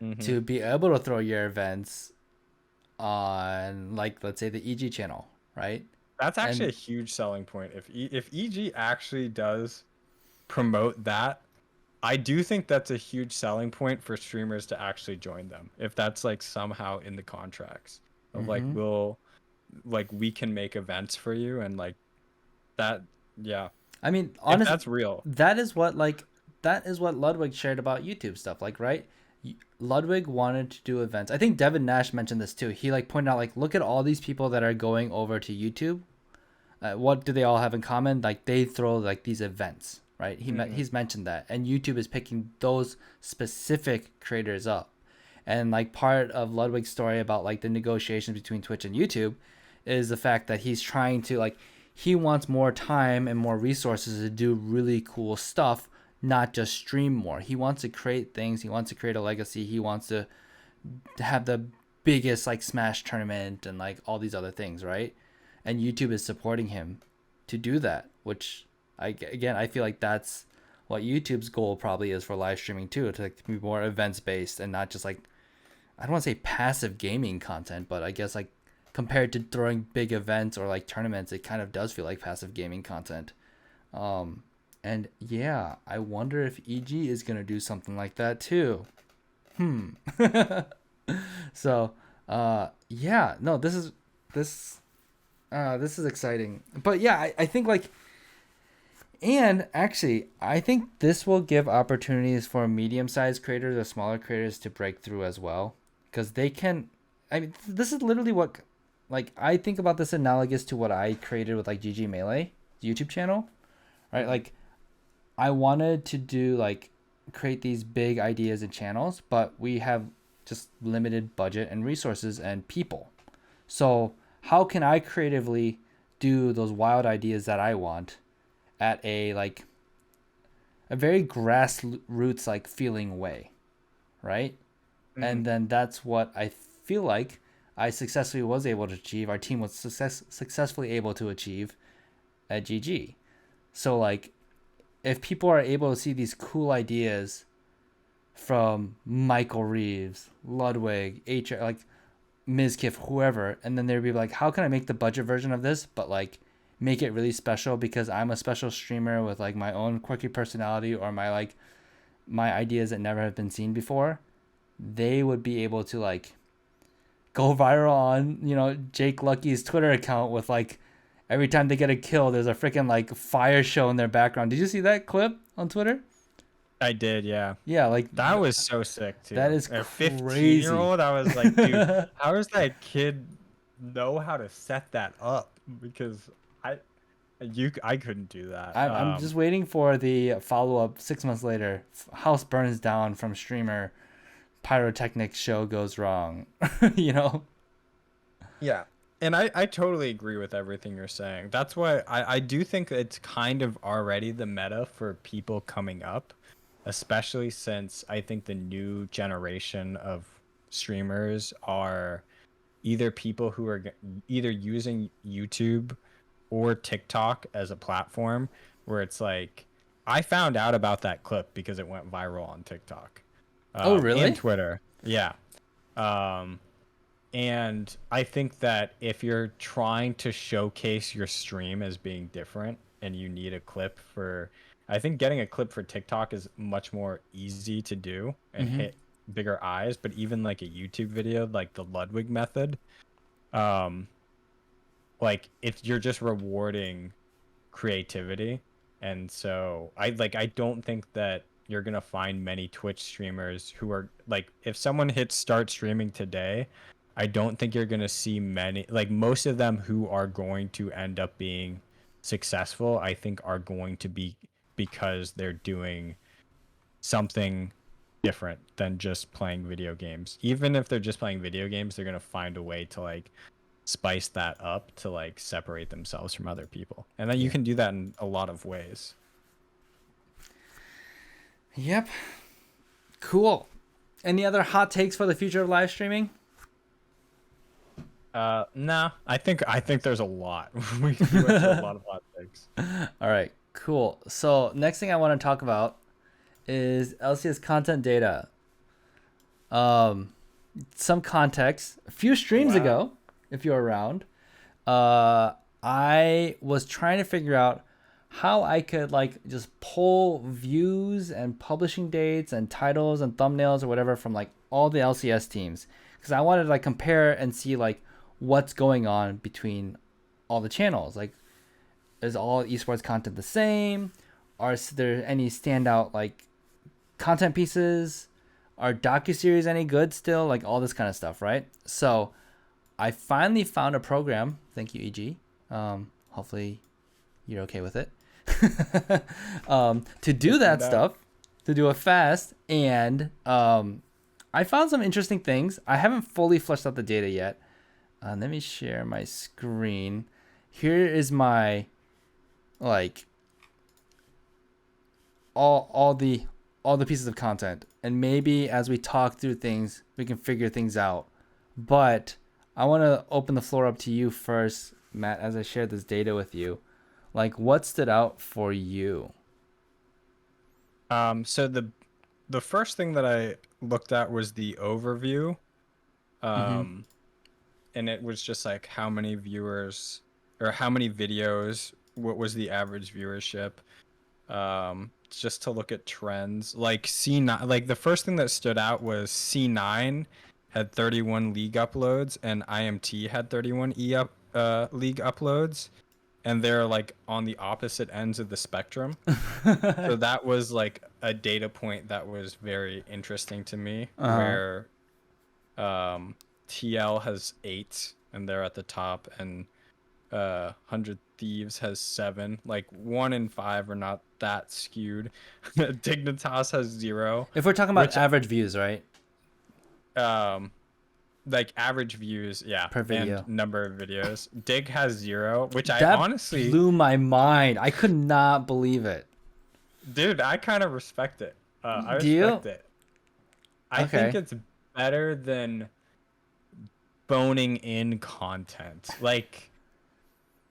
Hmm. to be able to throw your events on, like, let's say the EG channel, right? That's actually And a huge selling point. If EG actually does promote that, I do think that's a huge selling point for streamers to actually join them. If that's like somehow in the contracts of like mm-hmm. we can make events for you and like that, yeah. I mean, If honest, that's real. that is what like that is what Ludwig shared about YouTube stuff, like, right? Ludwig wanted to do events. I think Devin Nash mentioned this too. He like pointed out, like, look at all these people that are going over to YouTube. What do they all have in common? Like, they throw like these events, right? Hmm. He's mentioned that, and YouTube is picking those specific creators up. And like part of Ludwig's story about like the negotiations between Twitch and YouTube is the fact that he's trying to like he wants more time and more resources to do really cool stuff, not just stream more. He wants to create things. He wants to create a legacy. He wants to have the biggest like Smash tournament and like all these other things, right? And YouTube is supporting him to do that, which I feel like that's what YouTube's goal probably is for live streaming too, to like, be more events based and not just like, I don't want to say passive gaming content, but I guess like compared to throwing big events or like tournaments, it kind of does feel like passive gaming content. Um, and yeah, I wonder if EG is gonna do something like that too. Hmm. So, yeah, no, this this is exciting. But yeah, I think like, and actually, I think this will give opportunities for medium-sized creators or smaller creators to break through as well, because they can. I mean, this is literally what, like, I think about this analogous to what I created with like GG Melee YouTube channel, right? Hmm. Like, I wanted to do like create these big ideas and channels, but we have just limited budget and resources and people. So how can I creatively do those wild ideas that I want at a like a very grassroots like feeling way, right? Mhm. And then that's what I feel like I successfully was able to achieve. Our team was successfully able to achieve at GG. So like, if people are able to see these cool ideas from Michael Reeves, Ludwig, like Mizkif, whoever, and then they'd be like, how can I make the budget version of this, but like make it really special because I'm a special streamer with like my own quirky personality or my ideas that never have been seen before. They would be able to like go viral on, Jake Lucky's Twitter account with like every time they get a kill, there's a freaking like fire show in their background. Did you see that clip on Twitter? I did, yeah. Yeah, like That was so sick that too. is A crazy. 15-year-old, I was like, dude, how does that kid know how to set that up? Because I I couldn't do that. I'm just waiting for the follow up 6 months later. House burns down from streamer. Pyrotechnic show goes wrong. you know? Yeah. And I totally agree with everything you're saying. That's why I do think it's kind of already the meta for people coming up, especially since I think the new generation of streamers are either people who are either using YouTube or TikTok as a platform where it's like, I found out about that clip because it went viral on TikTok, Oh, and really? Twitter. Yeah. Um, and I think that if you're trying to showcase your stream as being different and you need a clip for, I think getting a clip for TikTok is much more easy to do and Mm-hmm. hit bigger eyes. But even like a YouTube video, like the Ludwig method, um, like if you're just rewarding creativity. And so I don't think that you're gonna find many Twitch streamers who are like, if someone hits start streaming today, I don't think you're gonna see many, like most of them who are going to end up being successful, I think are going to be because they're doing something different than just playing video games. Even if they're just playing video games, they're gonna find a way to like spice that up to like separate themselves from other people. And then you Yeah. can do that in a lot of ways. Yep. Cool. Any other hot takes for the future of live streaming? No, I think there's a lot. We went through a lot of hot takes. All right. Cool. So next thing I want to talk about is LCS content data. Um, some context. A few streams Wow. ago, if you're around, uh, I was trying to figure out how I could like just pull views and publishing dates and titles and thumbnails or whatever from like all the LCS teams because I wanted to like compare and see like what's going on between all the channels. Like, is all esports content the same? Are there any standout like content pieces? Are docuseries any good still? Like all this kind of stuff, right? So I finally found a program. Thank you, EG. Hopefully you're okay with it. To Good do that feedback. stuff, to do it fast, and I found some interesting things. I haven't fully fleshed out the data yet. Let me share my screen. Here is my like all the pieces of content, and maybe as we talk through things, we can figure things out. But I want to open the floor up to you first, Matt, as I share this data with you. Like, what stood out for you? So the first thing that I looked at was the overview. Mm-hmm. Um, and it was just like how many viewers or how many videos, what was the average viewership? Just to look at trends. Like C9, like the first thing that stood out was C9 had 31 league uploads and IMT had 31 league uploads, and they're like on the opposite ends of the spectrum. So that was like a data point that was very interesting to me, Uh-huh. where TL has 8 and they're at the top, and 100 Thieves has 7. Like 1 and 5 are not that skewed. Dignitas has 0, If we're talking about which average views, right, um like average views, yeah, per and video, number of videos. Dig has 0, which I that honestly, blew my mind. I could not believe it. dude, I kind of respect it. I Do you? respect it. I think Okay. it's better than boning in content. Like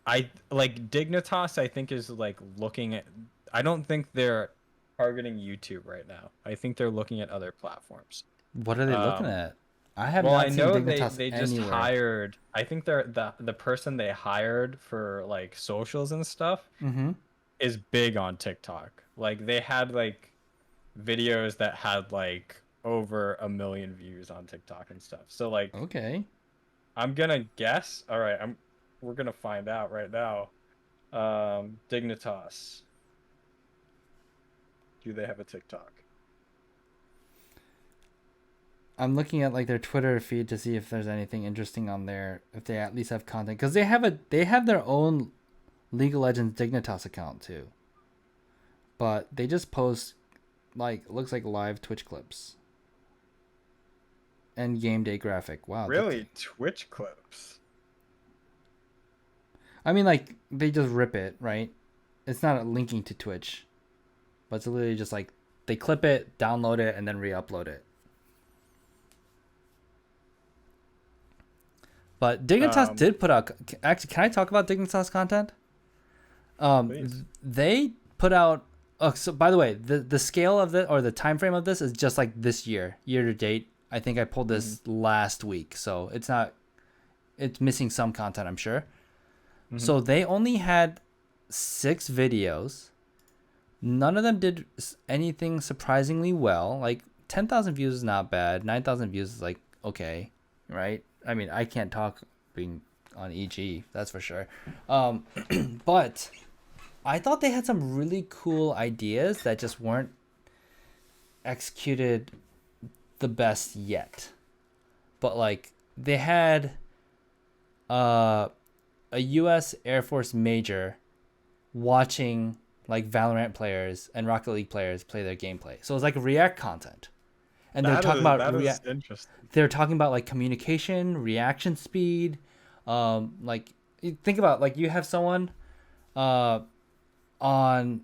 Dignitas I think is like looking at, I don't think they're targeting YouTube right now. I think they're looking at other platforms. What are they looking Um at? I have well, I not seen know Dignitas they just anywhere. hired, I think they're the person they hired for like socials and stuff Mm-hmm. is big on TikTok. Like they had like videos that had like over 1 million views on TikTok and stuff. So like Okay. I'm gonna guess. All right, we're gonna find out right now. Dignitas. Do they have a TikTok? I'm looking at like their Twitter feed to see if there's anything interesting on there. If they at least have content, because they have their own League of Legends Dignitas account too. But they just post like looks like live Twitch clips and game day graphic. Wow. Really? Twitch clips? I mean, like they just rip it, right? It's not linking to Twitch, but it's literally just like they clip it, download it, and then re-upload it. But Dignitas Um, did put out. Actually, can I talk about Dignitas content? please. They put out. Oh, so by the way, the scale of the or the time frame of this is just like this year to date. I think I pulled Hmm. this last week, so it's not. It's missing some content, I'm sure. Hmm. So they only had 6 videos. None of them did anything surprisingly well. Like 10,000 views is not bad. 9,000 views is like okay, right? I mean, I can't talk being on EG, that's for sure. Um, but I thought they had some really cool ideas that just weren't executed the best yet. But like they had uh, a U.S. Air Force major watching like Valorant players and Rocket League players play their gameplay. So it was like React content, and they're talking about That is interesting. They're talking about like communication, reaction speed. Like think about like you have someone uh on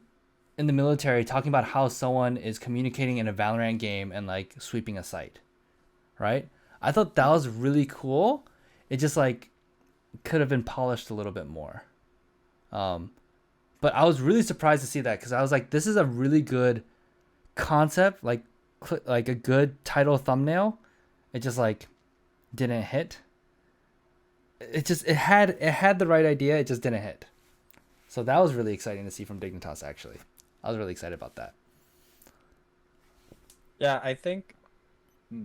in the military talking about how someone is communicating in a Valorant game and like sweeping a site, right? I thought that Mhm. was really cool. It just like could have been polished a little bit more. Um, but I was really surprised to see that because I was like, this is a really good concept, like a good title thumbnail. It just like didn't hit. It had the right idea. It just didn't hit. So that was really exciting to see from Dignitas. Actually, I was really excited about that. Yeah, hmm,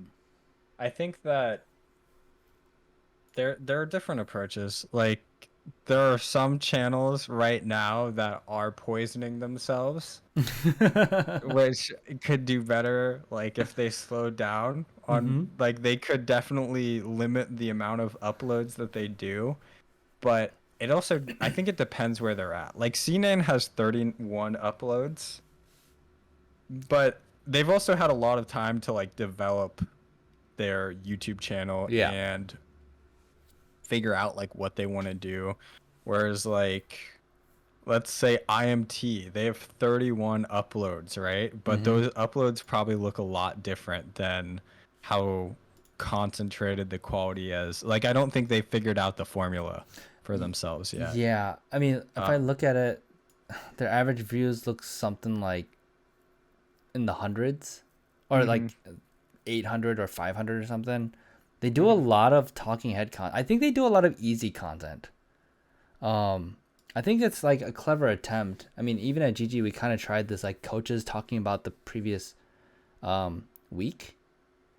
I think that there are different approaches. Like there are some channels right now that are poisoning themselves, which could do better like if they slowed down on, Mm-hmm. like they could definitely limit the amount of uploads that they do, but it also, I think it depends where they're at. Like CNAN has 31 uploads, but they've also had a lot of time to like develop their YouTube channel Yeah. and figure out like what they want to do. Whereas like let's say IMT, they have 31 uploads, right? But Mm-hmm. those uploads probably look a lot different than how concentrated the quality is. Like I don't think they figured out the formula for themselves yet. Yeah. I mean, if I Uh, look at it, their average views look something like in the hundreds, or mhm. like 800 or 500 or something. They do a Mhm. lot of talking head content. I think they do a lot of easy content. Um, I think it's like a clever attempt. I mean, even at GG, we kind of tried this, like coaches talking about the previous week,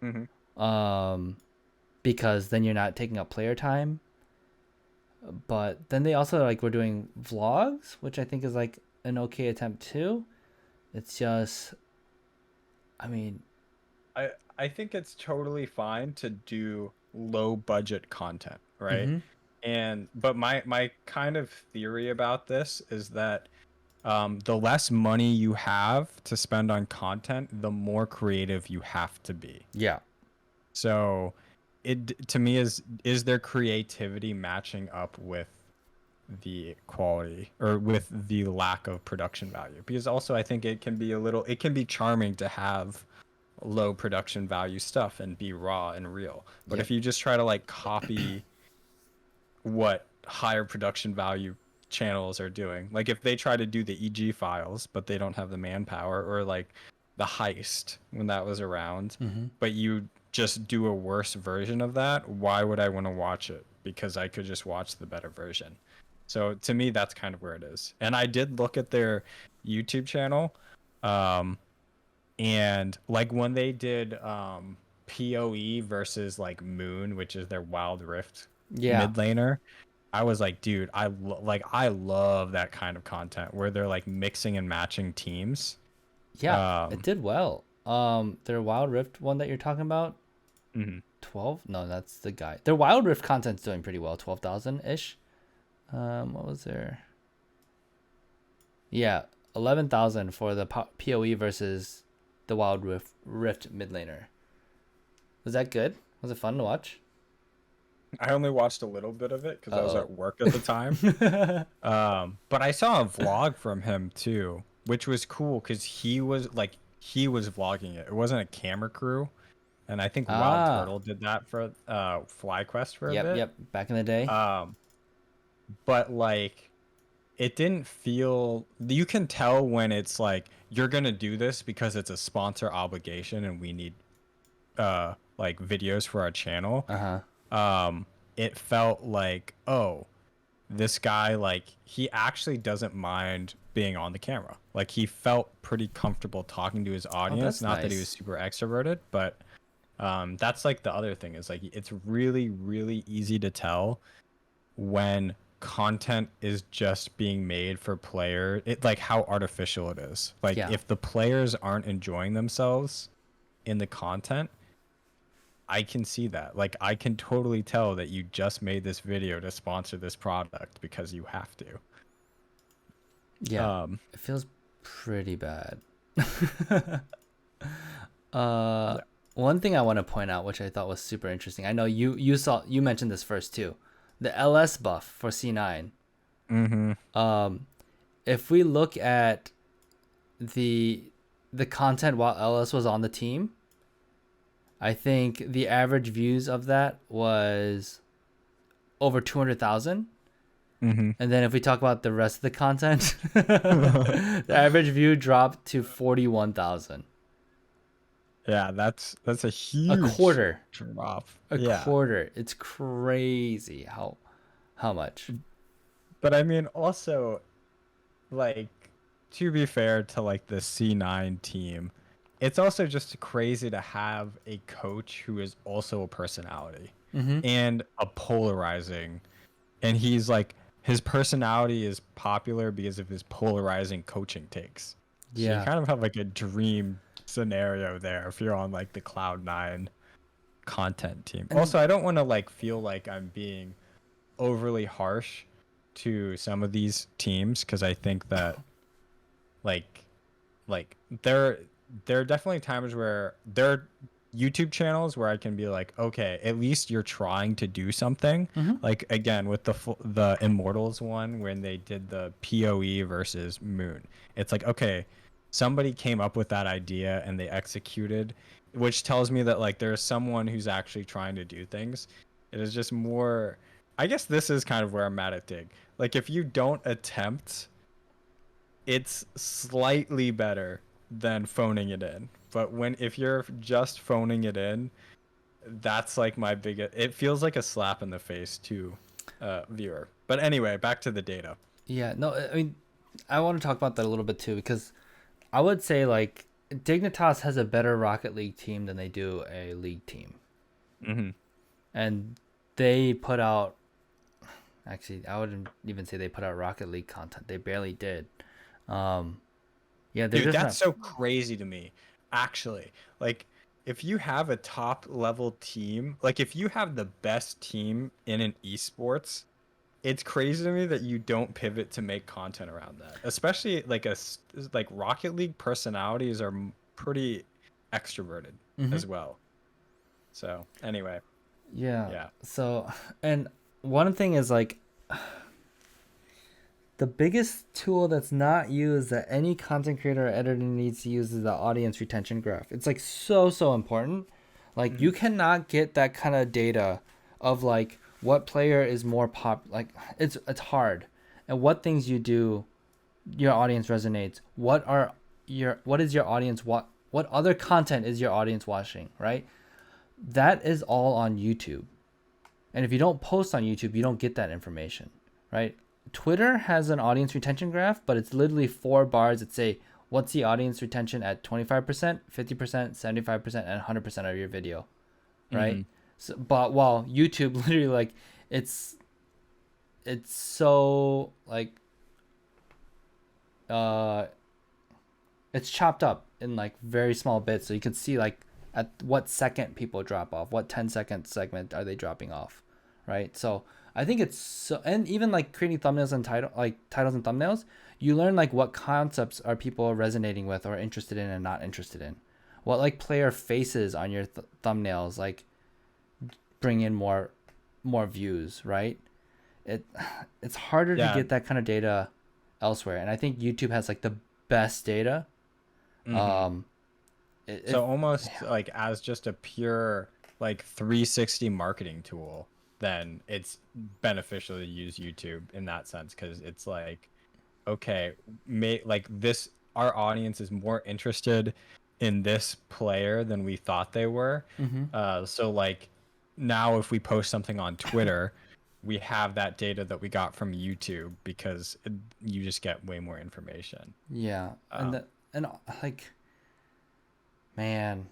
Mhm. um, because then you're not taking up player time. But then they also like were doing vlogs, which I think is like an okay attempt too. It's just, I mean, I think it's totally fine to do low budget content, right? mm-hmm. And but my kind of theory about this is that the less money you have to spend on content, the more creative you have to be. Yeah, So it to me is their creativity matching up with the quality or with the lack of production value? Because also I think it can be charming to have low production value stuff and be raw and real. But Yep. if you just try to like copy what higher production value channels are doing, like if they try to do the EG files but they don't have the manpower, or like the heist when that was around, Mm-hmm. but you just do a worse version of that, why would I want to watch it? Because I could just watch the better version. So to me, that's kind of where it is. And I did look at their YouTube channel, um, and like when they did PoE versus like Moon, which is their Wild Rift Yeah. mid laner, I was like, dude, I love that kind of content where they're like mixing and matching teams. Yeah. It Um, did well. Their Wild Rift one that you're talking about, mhm. 12? No, that's the guy. Their Wild Rift content's doing pretty well, 12,000 ish. What was there? Yeah, 11,000 for the PoE versus the Wild Rift mid laner. Was that good? Was it fun to watch? I only watched a little bit of it because I was Uh at work at the time. oh. But I saw a vlog from him too, which was cool because he was vlogging it. It wasn't a camera crew, and I think Wild Ah. Turtle did that for FlyQuest for a Yep, bit. yep. Back in the day. Um, but like it didn't feel, you can tell when it's like you're gonna do this because it's a sponsor obligation and we need like videos for our channel. Uh-huh. Um, it felt like, oh, this guy, like he actually doesn't mind being on the camera. Like he felt pretty comfortable talking to his Oh, audience. that's Not that he was nice. super extroverted, but that's like the other thing is like it's really, really easy to tell when content is just being made for player, it like how artificial it is. Like Yeah. if the players aren't enjoying themselves in the content, I can see that. Like I can totally tell that you just made this video to sponsor this product because you have to. Yeah. Um, It feels pretty bad. uh yeah. One thing I want to point out, which I thought was super interesting. I know you mentioned this first too. The LS buff for C9. Mm-hmm. Um if we look at the the content while LS was on the team, I think the average views of that was over 200,000. Mm-hmm. And then if we talk about the rest of the content, the average view dropped to 41,000. Yeah, that's a A huge quarter. drop. A Yeah. quarter. It's crazy how much. But I mean also like to be fair to like the C9 team, it's also just crazy to have a coach who is also a personality Mm-hmm. and a polarizing, and he's like his personality is popular because of his polarizing coaching takes. So you Yeah. kind of have like a dream scenario there if you're on like the Cloud9 content team. And Also, I don't want to like feel like I'm being overly harsh to some of these teams because I think that like like there are definitely times where there are YouTube channels where I can be like, okay, at least you're trying to do something. mm-hmm. Like again with the Immortals one when they did the PoE versus Moon. It's like, okay, somebody came up with that idea and they executed, which tells me that like there's someone who's actually trying to do things. It is just more, I guess this is kind of where I'm at Dig. Like if you don't attempt, it's slightly better than phoning it in. But when if you're just phoning it in, that's like my biggest. It feels like a slap in the face to viewer. But anyway, back to the data. Yeah, no, I mean, I want to talk about that a little bit too because I would say like Dignitas has a better Rocket League team than they do a league team. Mm-hmm. And they put out, actually, I wouldn't even say they put out Rocket League content. They barely did. Um, yeah, they're Dude, just that's not. so crazy to me. Actually, like if you have a top level team, like if you have the best team in an esports, it's crazy to me that you don't pivot to make content around that. Especially like like Rocket League personalities are pretty extroverted Mm-hmm. as well. So, anyway, Yeah. yeah. So, and one thing is like The biggest tool that's not used that any content creator or editor needs to use is the audience retention graph. It's like so important. Like you Mhm. cannot get that kind of data of like what player is more pop, like it's hard. And what things you do your audience resonates. What is your audience what other content is your audience watching, right? That is all on YouTube. And if you don't post on YouTube, you don't get that information, right? Twitter has an audience retention graph, but it's literally 4 bars that say what's the audience retention at 25%, 50%, 75%, and 100% of your video, right? Mhm. So, but while YouTube literally like it's it's so like uh it's chopped up in like very small bits, so you can see like at what second people drop off, what 10-second segment are they dropping off, right? So I think it's so, and even like creating thumbnails and titles and thumbnails, you learn like what concepts are people resonating with or interested in and not interested in, what like player faces on your thumbnails like bring in more views, right? it it's harder to Yeah. get that kind of data elsewhere, and I think YouTube has like the best data. Mhm. um So it almost like as just a pure like 360 marketing tool, then it's beneficial to use YouTube in that sense because it's like, okay, like this, our audience is more interested in this player than we thought they were. mm-hmm. So like now if we post something on Twitter, we have that data that we got from YouTube because you just get way more information. Yeah, Um, and like, man,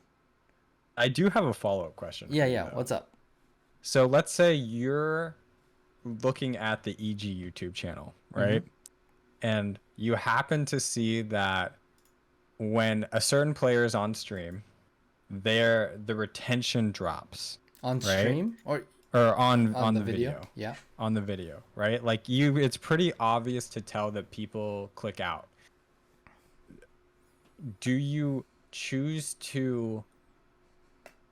I do have a follow-up question yeah, for you yeah, though. what's up? So let's say you're looking at the EG YouTube channel, Mm-hmm. right? And you happen to see that when a certain player is on stream, the retention drops, On right? stream or Or on on the the video? video. Yeah. On the video, right? Like you it's pretty obvious to tell that people click out. Do you choose to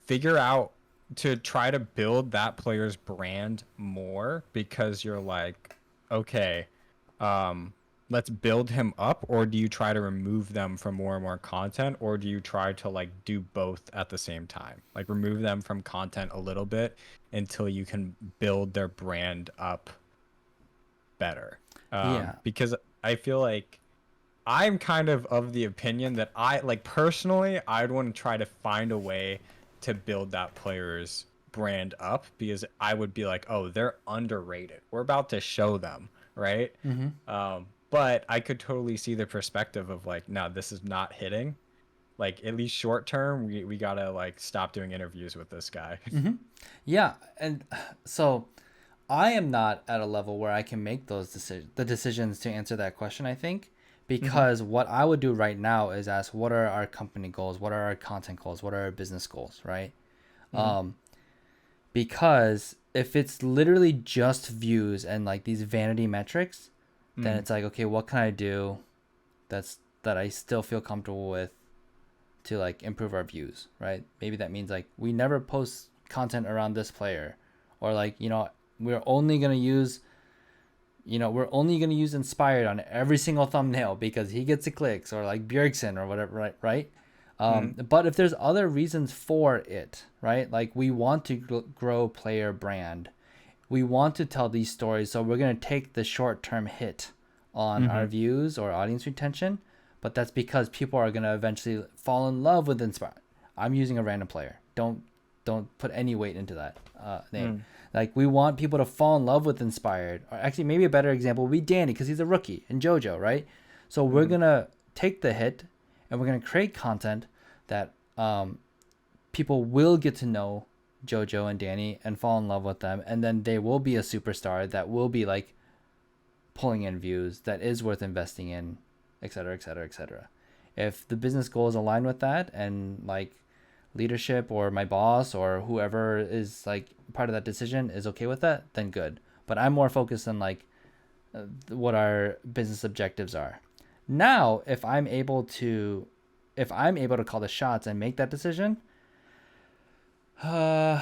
figure out to try to build that player's brand more because you're like, okay, um, let's build him up, or do you try to remove them from more and more content, or do you try to like do both at the same time? Like remove them from content a little bit until you can build their brand up better. Yeah. Because I feel like I'm kind of the opinion that I like personally, I'd want to try to find a way to build that player's brand up because I would be like, oh, they're underrated. We're about to show them, right? Mm-hmm. But I could totally see the perspective of like, no, this is not hitting. Like at least short term, we gotta like stop doing interviews with this guy. Mm-hmm. Yeah, and so I am not at a level where I can make the decisions to answer that question, I think, Hmm. because what I would do right now is ask what are our company goals, what are our content goals, what are our business goals, right? Hmm. Um, because if it's literally just views and like these vanity metrics, then Hmm. it's like, okay, what can I do that I still feel comfortable with to like improve our views, right? Maybe that means like we never post content around this player, or like, we're only going to use we're only going to use inspired on every single thumbnail because he gets the clicks, or like Bjergsen or whatever, right? Hmm. But if there's other reasons for it, right? Like we want to grow player brand, we want to tell these stories, so we're going to take the short-term hit on our Hmm. views or audience retention, but that's because people are going to eventually fall in love with inspired. I'm using a random player, don't put any weight into that name. Hmm. Like we want people to fall in love with inspired, or actually maybe a better example would be Danny because he's a rookie, and JoJo, right? So we're Hmm. going to take the hit and we're going to create content that people will get to know Jojo and Danny and fall in love with them, and then they will be a superstar that will be like pulling in views, that is worth investing in, etc., etc., etc. If the business goals align with that, and like leadership or my boss or whoever is like part of that decision is okay with that, then good. But I'm more focused on like what our business objectives are. Now, if I'm able to call the shots and make that decision, uh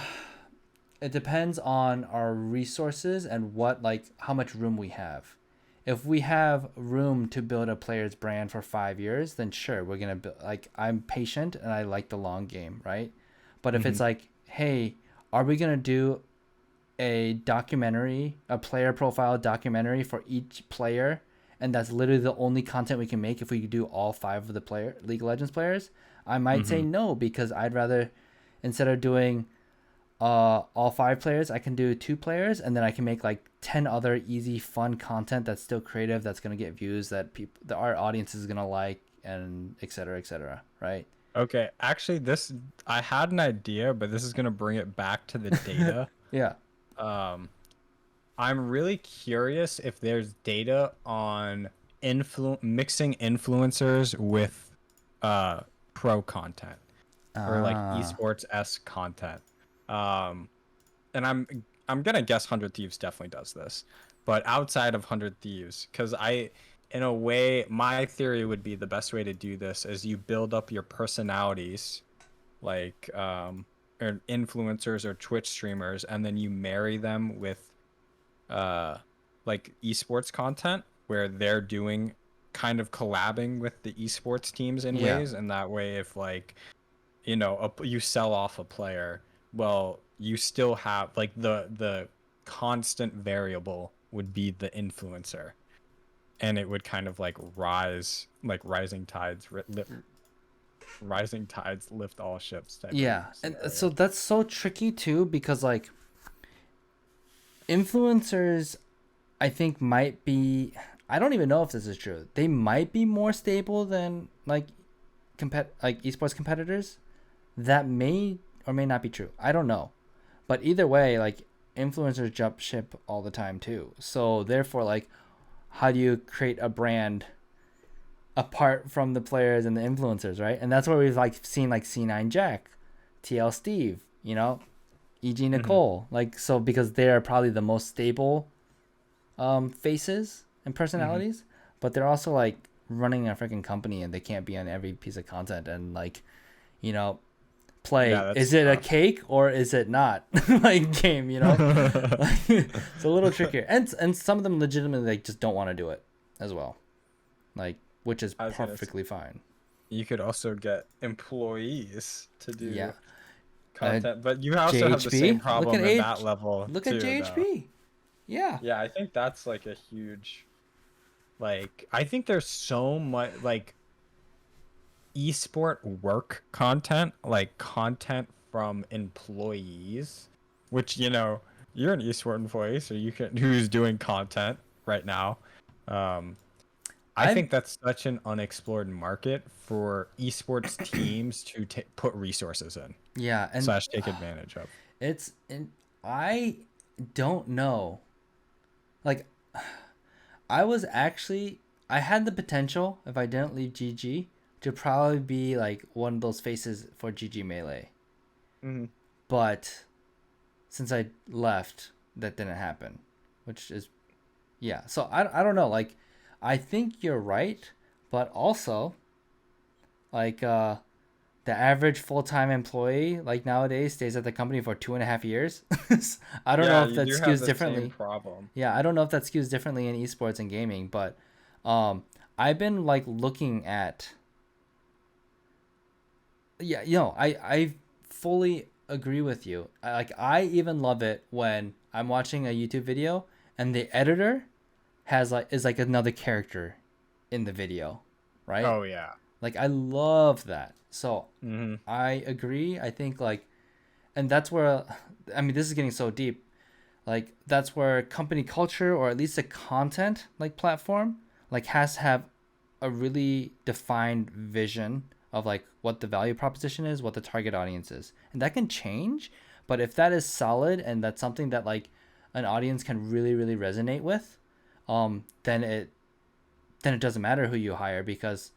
it depends on our resources and what, like, how much room we have. if we have room to build a player's brand for 5 years, then sure, we're gonna build. Like, I'm patient and I like the long game, right? But if Hmm. it's like, hey, are we gonna do a documentary, a player profile documentary for each player, and that's literally the only content we can make if we do all five of the player League of Legends players, I might say Hmm. no, because I'd rather, instead of doing all five players, I can do two players, and then I can make like 10 other easy fun content that's still creative, that's gonna get views, that people, our audience is gonna like, and etc etc, right? Okay, actually, this I had an idea, but this is gonna bring it back to the data. Yeah. Um, I'm really curious if there's data on mixing influencers with uh pro content or like Ah. esports s content. Um, and I'm gonna guess 100 Thieves definitely does this, but outside of 100 Thieves, because in a way, my theory would be the best way to do this is you build up your personalities, like or influencers or Twitch streamers, and then you marry them with uh like esports content where they're doing kind of collabing with the esports teams in Yeah. ways, and that way if like you sell off a player, well, you still have like the constant variable would be the influencer, and it would kind of like rise, like rising tides lift all ships type of Yeah, and so scenario. that's so tricky too, because like influencers, I think might be, I don't even know if this is true. They might be more stable than like like esports competitors. That may or may not be true. I don't know. But either way, like influencers jump ship all the time too. So therefore, like, how do you create a brand apart from the players and the influencers, right? And that's where we've like seen like C9 Jack, TL Steve, EG Hmm. Nicole, like, so because they are probably the most stable faces and Hmm. personalities, but they're also like running a freaking company and they can't be on every piece of content and like, you know, Yeah, play. that's Is it a tough. cake or is it not? Like game, like, it's a little trickier. And some of them legitimately like just don't want to do it as well. Like, which is I was gonna say, perfectly fine. you could also get employees to Yeah. do Uh, content, but you also have the same JHP. Look at problem in that level Look at too, though. JHP. Yeah. Yeah, I think that's like a huge, like, I think there's so much like esport work content, like content from employees, which, you're an esport employee, so you can, who's doing content right now. Um, I I've think that's such an unexplored market for esports teams to put resources in Yeah, and slash take advantage of. it's and I don't know. Like, I was actually, I had the potential, if I didn't leave GG, to probably be like one of those faces for GG Melee. Hmm. But since I left, that didn't happen, which is, yeah. So I don't know. Like, I think you're right, but also like the average full-time employee like nowadays stays at the company for 2.5 years. I don't know Yeah, if you that do have skews the same differently. problem. Yeah, I don't know if that skews differently in esports and gaming, but um I've been like looking at, yeah, I fully agree with you. Like, I even love it when I'm watching a YouTube video and the editor has like is like another character in the video, right? Oh yeah. Like, I love that. So Hmm. I agree. I think like, and that's where, I mean, this is getting so deep. Like, that's where company culture, or at least a content like platform, like has to have a really defined vision of like what the value proposition is, what the target audience is, and that can change. But if that is solid and that's something that like an audience can really really resonate with, then it doesn't matter who you hire, because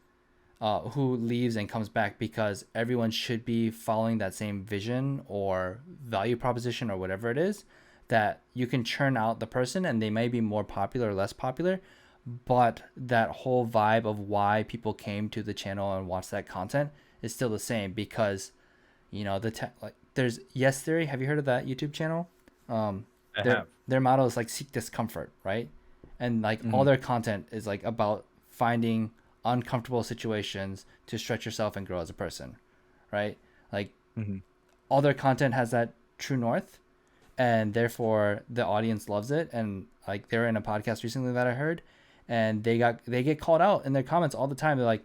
who leaves and comes back, because everyone should be following that same vision or value proposition or whatever it is, that you can churn out the person and they may be more popular or less popular, but that whole vibe of why people came to the channel and watched that content is still the same, because like there's Yes Theory. Have you heard of that YouTube channel? I Their have. their motto is like seek discomfort, right? and like all their content is like about finding uncomfortable situations to stretch yourself and grow as a person, right? Like Mm-hmm. all their content has that true north, and therefore the audience loves it. And like they were in a podcast recently that I heard, and they get called out in their comments all the time. They're like,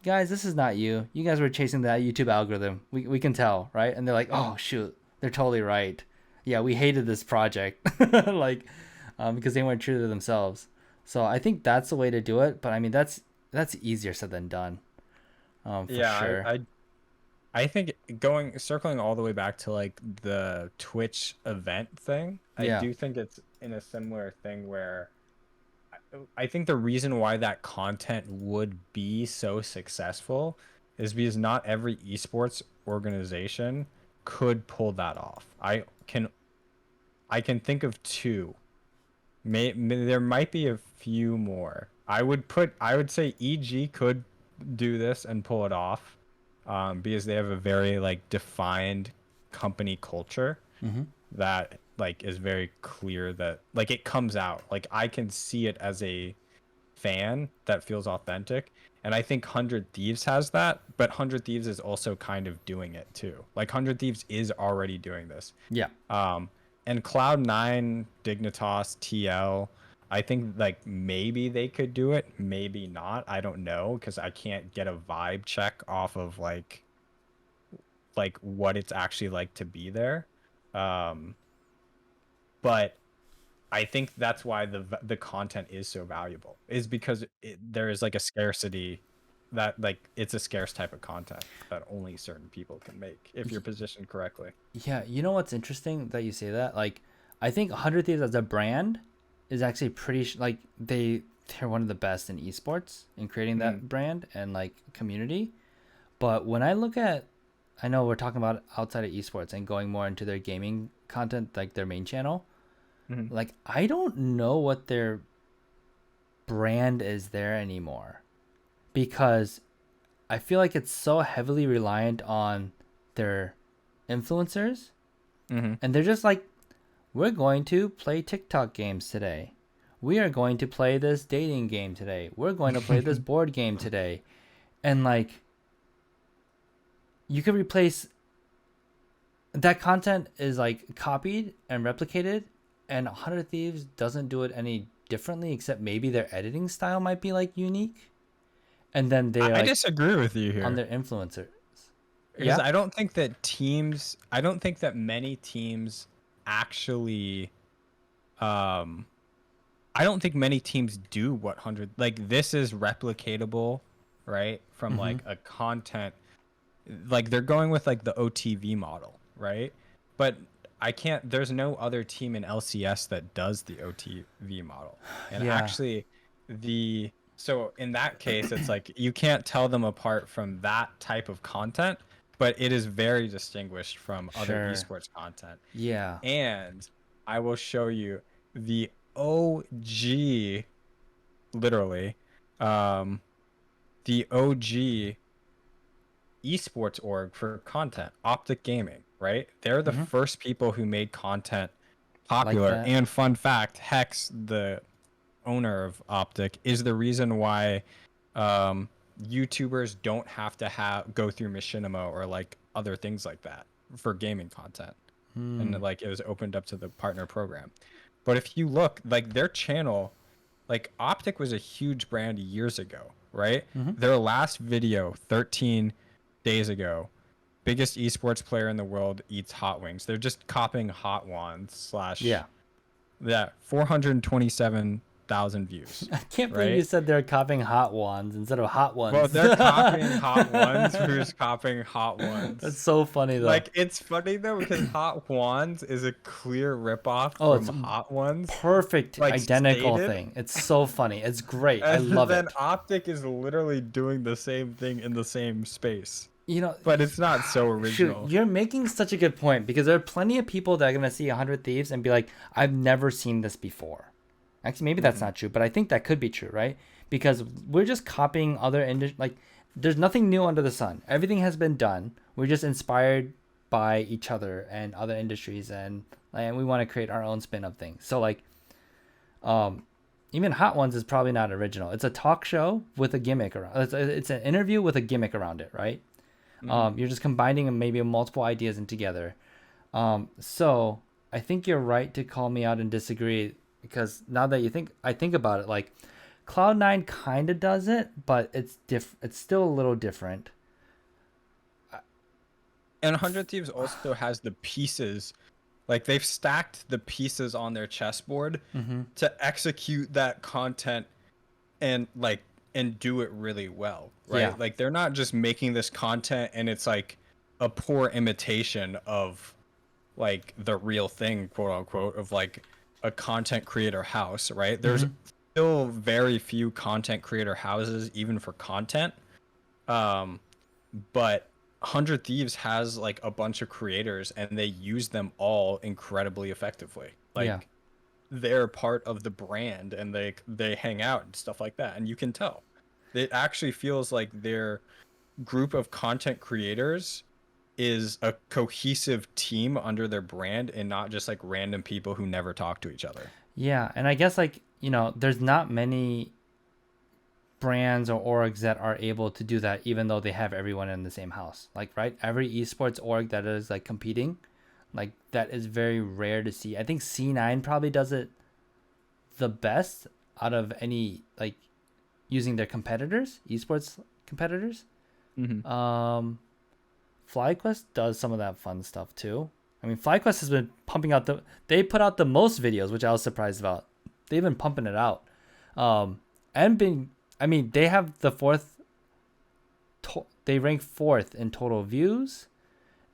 guys, this is not you. You guys were chasing that YouTube algorithm. We can tell, right? And they're like, oh shoot, they're totally right. Yeah, we hated this project, like, because they weren't true to themselves. So I think that's the way to do it. But I mean, that's easier said than done, for Yeah, sure. I think circling all the way back to like the Twitch event thing, I Yeah. do think it's in a similar thing where I think the reason why that content would be so successful is because not every esports organization could pull that off. I can think of two. There might be a few more. I would say EG could do this and pull it off, because they have a very like defined company culture Mm-hmm. that like is very clear, that like it comes out. Like I can see it as a fan that feels authentic. And I think 100 Thieves has that, but 100 Thieves is also kind of doing it too. Like 100 Thieves is already doing this. Yeah. Um, and Cloud9, Dignitas, TL, I think like maybe they could do it, maybe not. I don't know because I can't get a vibe check off of like what it's actually like to be there. Um, but I think that's why the content is so valuable, is because there is like a scarcity, that like it's a scarce type of content that only certain people can make if you're positioned correctly. Yeah, you know what's interesting that you say that? Like, I think 100 Thieves as a brand is actually pretty like they're one of the best in esports in creating Mm-hmm. that brand and like community. But when I look at, I know we're talking about outside of esports and going more into their gaming content, like their main channel. Mm-hmm. Like, I don't know what their brand is there anymore, because I feel like it's so heavily reliant on their influencers, Mm-hmm. and they're just like, we're going to play TikTok games today. We are going to play this dating game today. We're going to play this board game today. And like, you could replace that content is like copied and replicated, and 100 Thieves doesn't do it any differently, except maybe their editing style might be like unique. And then they're I like disagree with you on here, their influencers. because Yeah. I don't think that many teams actually, um, I don't think many teams do what 100, like this is replicatable, right? From Mm-hmm. like a content, like they're going with like the OTV model, right? But I can't, there's no other team in LCS that does the OTV model. And Yeah. actually so in that case it's like you can't tell them apart from that type of content, but it is very distinguished from other Sure. esports content. Yeah. And I will show you the OG, literally, um the OG esports org for content, Optic Gaming, right? They're the Mm-hmm. first people who made content Like popular. that. And fun fact, Hex, the owner of Optic, is the reason why um, YouTubers don't have to go through Machinima or like other things like that for gaming content. And Hmm. like it was opened up to the partner program. But if you look, like their channel, like Optic was a huge brand years ago, right? Mm-hmm. Their last video 13 days ago, biggest esports player in the world eats hot wings. They're just copying hot ones slash Yeah. that 427,000 views, I can't believe you right? said they're copying hot ones instead of hot Well, ones. they're copying hot ones. Who's copying hot That's ones? so funny though. Like it's funny though because hot ones is a clear ripoff Oh, from it's hot ones, perfect, like identical stated. thing. It's so funny. It's great. I And love then it. Optic is literally doing the same thing in the same space. You know, But it's not so shoot, original. you're making such a good point, because there are plenty of people that are gonna see 100 Thieves and be like, I've never seen this before. Actually, maybe that's Hmm. not true, but I think that could be true, right? Because we're just copying other like, there's nothing new under the sun. Everything has been done. We're just inspired by each other and other industries, and we want to create our own spin of things. So like, um, even Hot Ones is probably not original. It's a talk show with a gimmick around. It's an interview with a gimmick around it, right? Hmm. You're just combining maybe multiple ideas in together. So I think you're right to call me out and disagree, because now that I think about it, like Cloud9 kind of does it, but it's still a little different. And 100 Thieves also has the pieces, like they've stacked the pieces on their chessboard Mm-hmm. to execute that content and like and do it really well, Yeah. right? Like they're not just making this content and it's like a poor imitation of like the real thing, quote unquote, of like a content creator house, right? There's Mm-hmm. still very few content creator houses even for content. Um, but 100 Thieves has like a bunch of creators and they use them all incredibly effectively. Yeah. Like they're part of the brand and they hang out and stuff like that, and you can tell. It actually feels like their group of content creators is a cohesive team under their brand and not just like random people who never talk to each other. Yeah. And I guess, like, there's not many brands or orgs that are able to do that, even though they have everyone in the same house. Like, right? Every esports org that is like competing, like that is very rare to see. I think C9 probably does it the best out of any, like, using their competitors, esports competitors. Mm-hmm. Um, FlyQuest does some of that fun stuff too. I mean, FlyQuest has been pumping out they put out the most videos, which I was surprised about. They've been pumping it out. And been, I mean, they have the they rank fourth in total views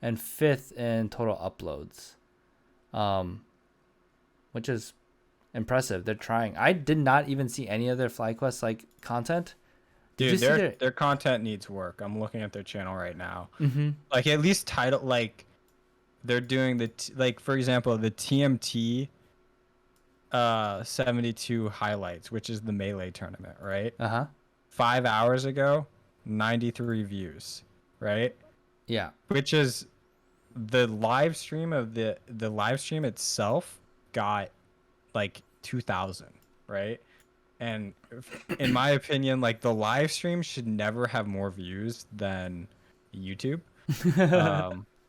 and fifth in total uploads. Um, which is impressive. They're trying. I did not even see any of their FlyQuest like content. Did you Dude, see their their? their content needs work. I'm looking at their channel right now. Mm-hmm. Like at least title like they're doing like for example the TMT 72 highlights, which is the melee tournament, right? Uh huh. 5 hours ago, 93 views, right? Yeah. Which is the live stream of the live stream itself got like 2,000, right? And in my opinion, like the live stream should never have more views than YouTube.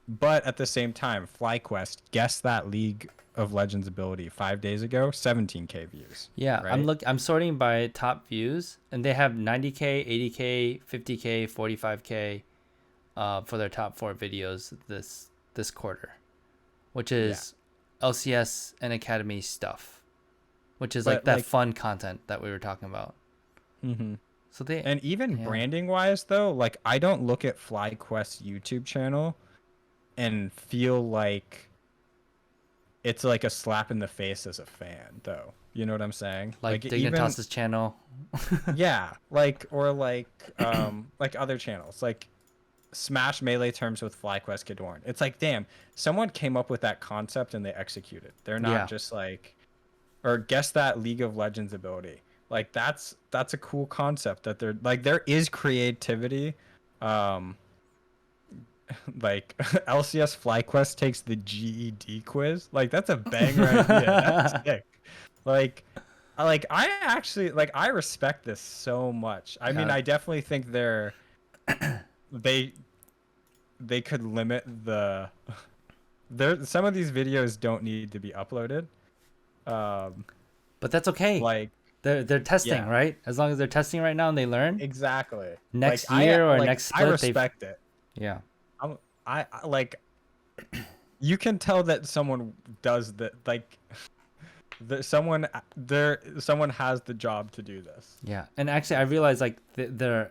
But at the same time, FlyQuest guessed that League of Legends ability 5 days ago, 17K views, Yeah, right? I'm sorting by top views, and they have 90K, 80K, 50K, 45K for their top 4 videos this quarter, which Yeah. is LCS and Academy stuff, which is like But that like, fun content that we were talking about. hmm So they, and even yeah, branding wise though, like I don't look at FlyQuest's YouTube channel and feel like it's like a slap in the face as a fan though. You know what I'm saying? like Even Dignitas's channel. yeah, or like other channels, like Smash Melee terms with FlyQuest Kidorn. It's like, damn, someone came up with that concept and they executed. They're not Yeah, just like, or guess that League of Legends ability. Like that's a cool concept that they're like there is creativity. Um like LCS FlyQuest takes the GED quiz. Like that's a banger idea. That's sick. Like I actually like I respect this so much. I mean, yeah, I definitely think they they could limit the there some of these videos don't need to be uploaded. Um but that's okay. like They're testing, yeah, right? As long as they're testing right now and they learn exactly. next year or next I split, they've, respect it. yeah, I'm I like you can tell that someone does that like someone has the job to do this. yeah. And actually, I realized like their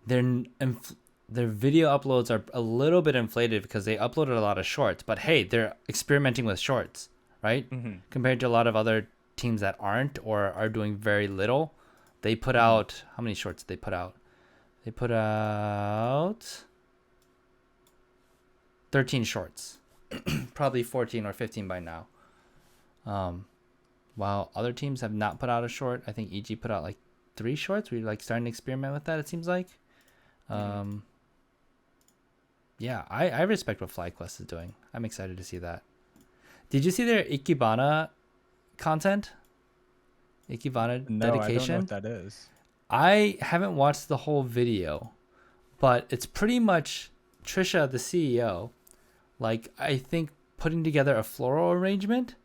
their video uploads are a little bit inflated because they uploaded a lot of shorts. But hey, they're experimenting with shorts, right? Hmm. Compared to a lot of other teams that aren't or are doing very little. They put Hmm. out, how many shorts did they put out? They put out 13 shorts, probably 14 or 15 by now. While other teams have not put out a short, I think EG put out like 3 shorts. We're like starting to experiment with that, it seems like. Hmm. Um, yeah, I respect what FlyQuest is doing. I'm excited to see that. Did you see their Ikebana content? Ikebana No, I don't know what dedication. that is. I haven't watched the whole video, but it's pretty much Trisha, the CEO, like I think putting together a floral arrangement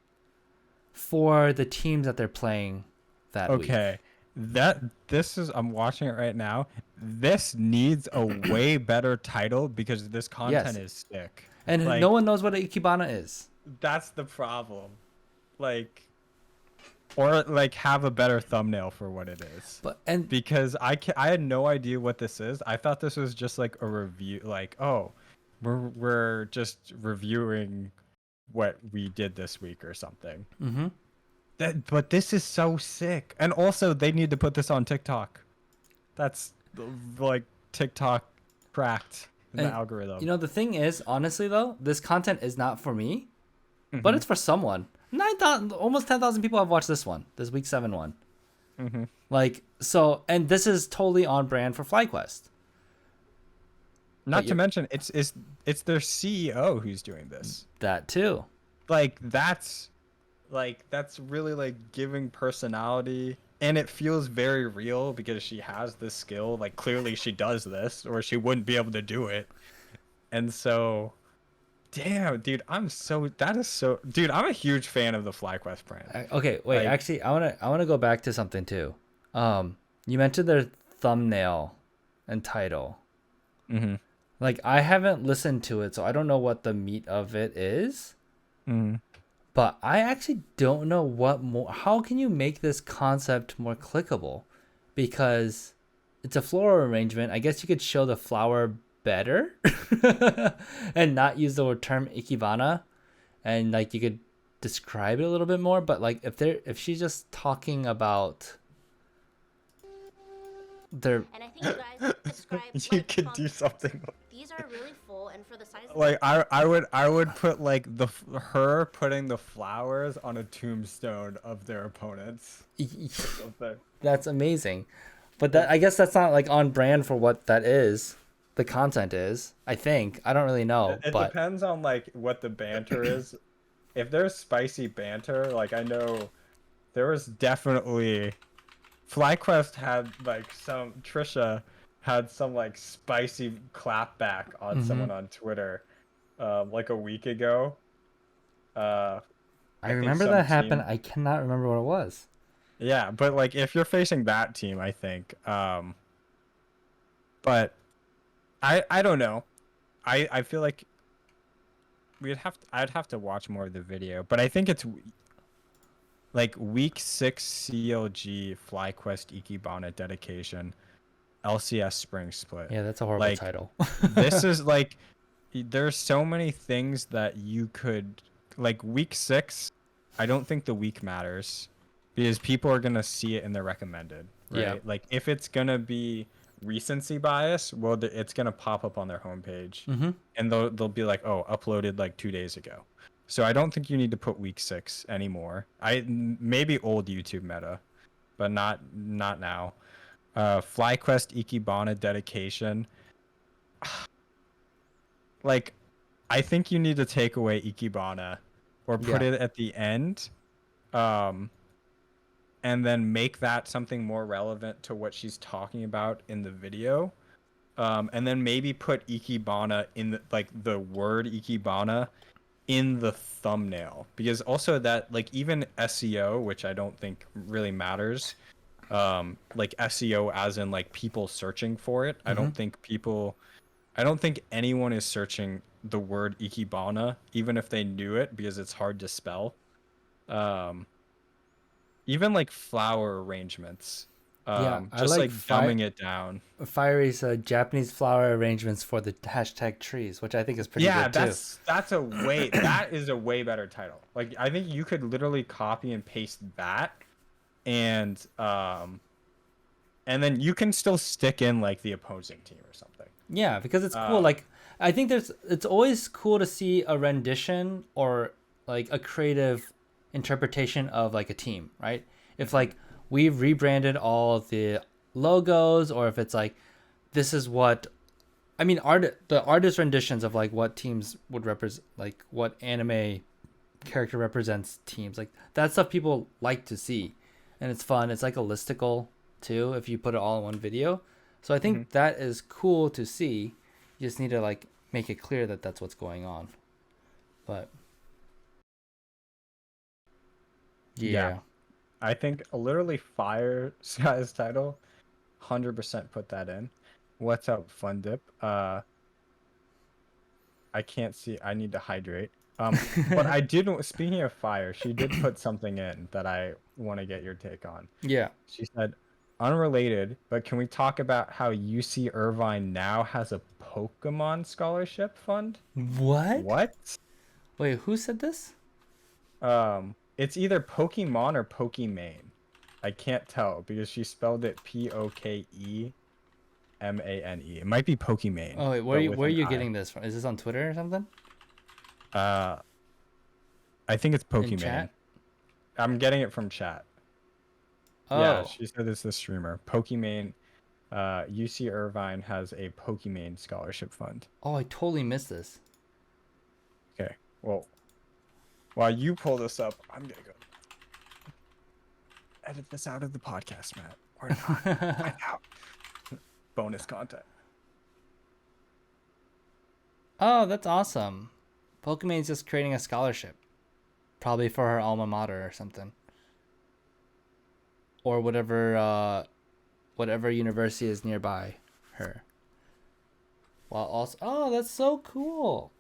for the teams that they're playing that week. Okay. This is I'm watching it right now. This needs a way better title because this content Yes, is sick. and no Like one knows what an Ikebana is. that's the problem. Like or like have a better thumbnail for what it is. But and Because I had no idea what this is. I thought this was just like a review like, oh, we're just reviewing what we did this week or something. mm-hmm. But this is so sick. And also they need to put this on TikTok. That's like TikTok cracked in the And algorithm. the thing is, honestly though, this content is not for me, but Hmm. it's for someone. 9,000, almost 10,000 people have watched this one, this week 7 one. Hmm. Like so, and this is totally on brand for FlyQuest. But Not to mention it's their CEO who's doing this. that too. Like that's really like giving personality and it feels very real because she has this skill. Like clearly she does this or she wouldn't be able to do it. And so damn, dude, dude, I'm a huge fan of the FlyQuest brand. Okay, wait. Like, Actually, I wanna go back to something too. You mentioned their thumbnail and title. mhm. Like I haven't listened to it, so I don't know what the meat of it is. Mhm. But I actually don't know what more. How can you make this concept more clickable? Because it's a floral arrangement. I guess you could show the flower better and not use the term ikebana, and like you could describe it a little bit more. But like if she's just talking about their And I think you guys described You like could do something these are really full, and for the size of like I would put like her putting the flowers on a tombstone of their opponents. Something. that's amazing. But that I guess that's not like on brand for what that is. The content is, I think. I don't really know, It but depends on like what the banter is. If there's spicy banter, like I know there was definitely FlyQuest had like some Trisha had some like spicy clapback on someone on Twitter like a week ago. Uh I I think remember some that happened. team. I cannot remember what it was. Yeah, but like if you're facing that team, I think but I don't know. I feel like I'd have to watch more of the video, but I think it's like week 6 CLG FlyQuest Ikebana dedication LCS spring split. Yeah, that's a horrible Like title. this is like there's so many things that you could like week 6. I don't think the week matters because people are going to see it in the recommended, right? Yeah. Like if it's going to be recency bias, well it's going to pop up on their homepage and they'll be like, "Oh, uploaded like 2 days ago." So I don't think you need to put week 6 anymore. Maybe old YouTube meta, but not now. FlyQuest Ikebana dedication. Like, I think you need to take away Ikebana or put Yeah. it at the end, and then make that something more relevant to what she's talking about in the video. And then maybe put Ikebana in the word Ikebana in the thumbnail because also that like even SEO, which I don't think really matters, like SEO as in like people searching for it. I don't think anyone is searching the word Ikebana even if they knew it because it's hard to spell. Even like flower arrangements, Yeah, I just like like dumbing it down. Fiery's Japanese flower arrangements for the hashtag trees, which I think is pretty Yeah, good too. that is a way better title. Like I think you could literally copy and paste that and then you can still stick in like the opposing team or something. Yeah, because it's cool. Like I think it's always cool to see a rendition or like a creative interpretation of like a team, right? If like we've rebranded all of the logos or if it's like this is what I mean the artist renditions of like what teams would represent, like what anime character represents teams, like that stuff people like to see. and it's fun. It's like a listicle too if you put it all in one video. So I Hmm. think that is cool to see. You just need to like make it clear that that's what's going on. But Yeah, yeah. I think literally Fire Sky's title, 100% put that in. What's up, Fun Dip? I can't see. I need to hydrate. But I did. Speaking of Fire, she did put something in that I want to get your take on. Yeah. She said, unrelated, but can we talk about how UC Irvine now has a Pokemon scholarship fund? What? What? Wait, who said this? It's either Pokemon or Pokimane. I can't tell because she spelled it Pokemane. It might be Pokimane, Oh wait, but with where are an you I. getting this from? Is this on Twitter or something? Uh, I think it's In Pokimane. chat? I'm getting it from chat. Yeah, Oh. she said it's the streamer. Pokimane. UC Irvine has a Pokimane scholarship fund. Oh, I totally missed this. Okay. Well, while you pull this up, I'm gonna go edit this out of the podcast, Matt. Or not. Find out. Bonus content. Oh, that's awesome. Pokemon's just creating a scholarship. Probably for her alma mater or something. Or whatever university is nearby her. While also, oh, that's so cool.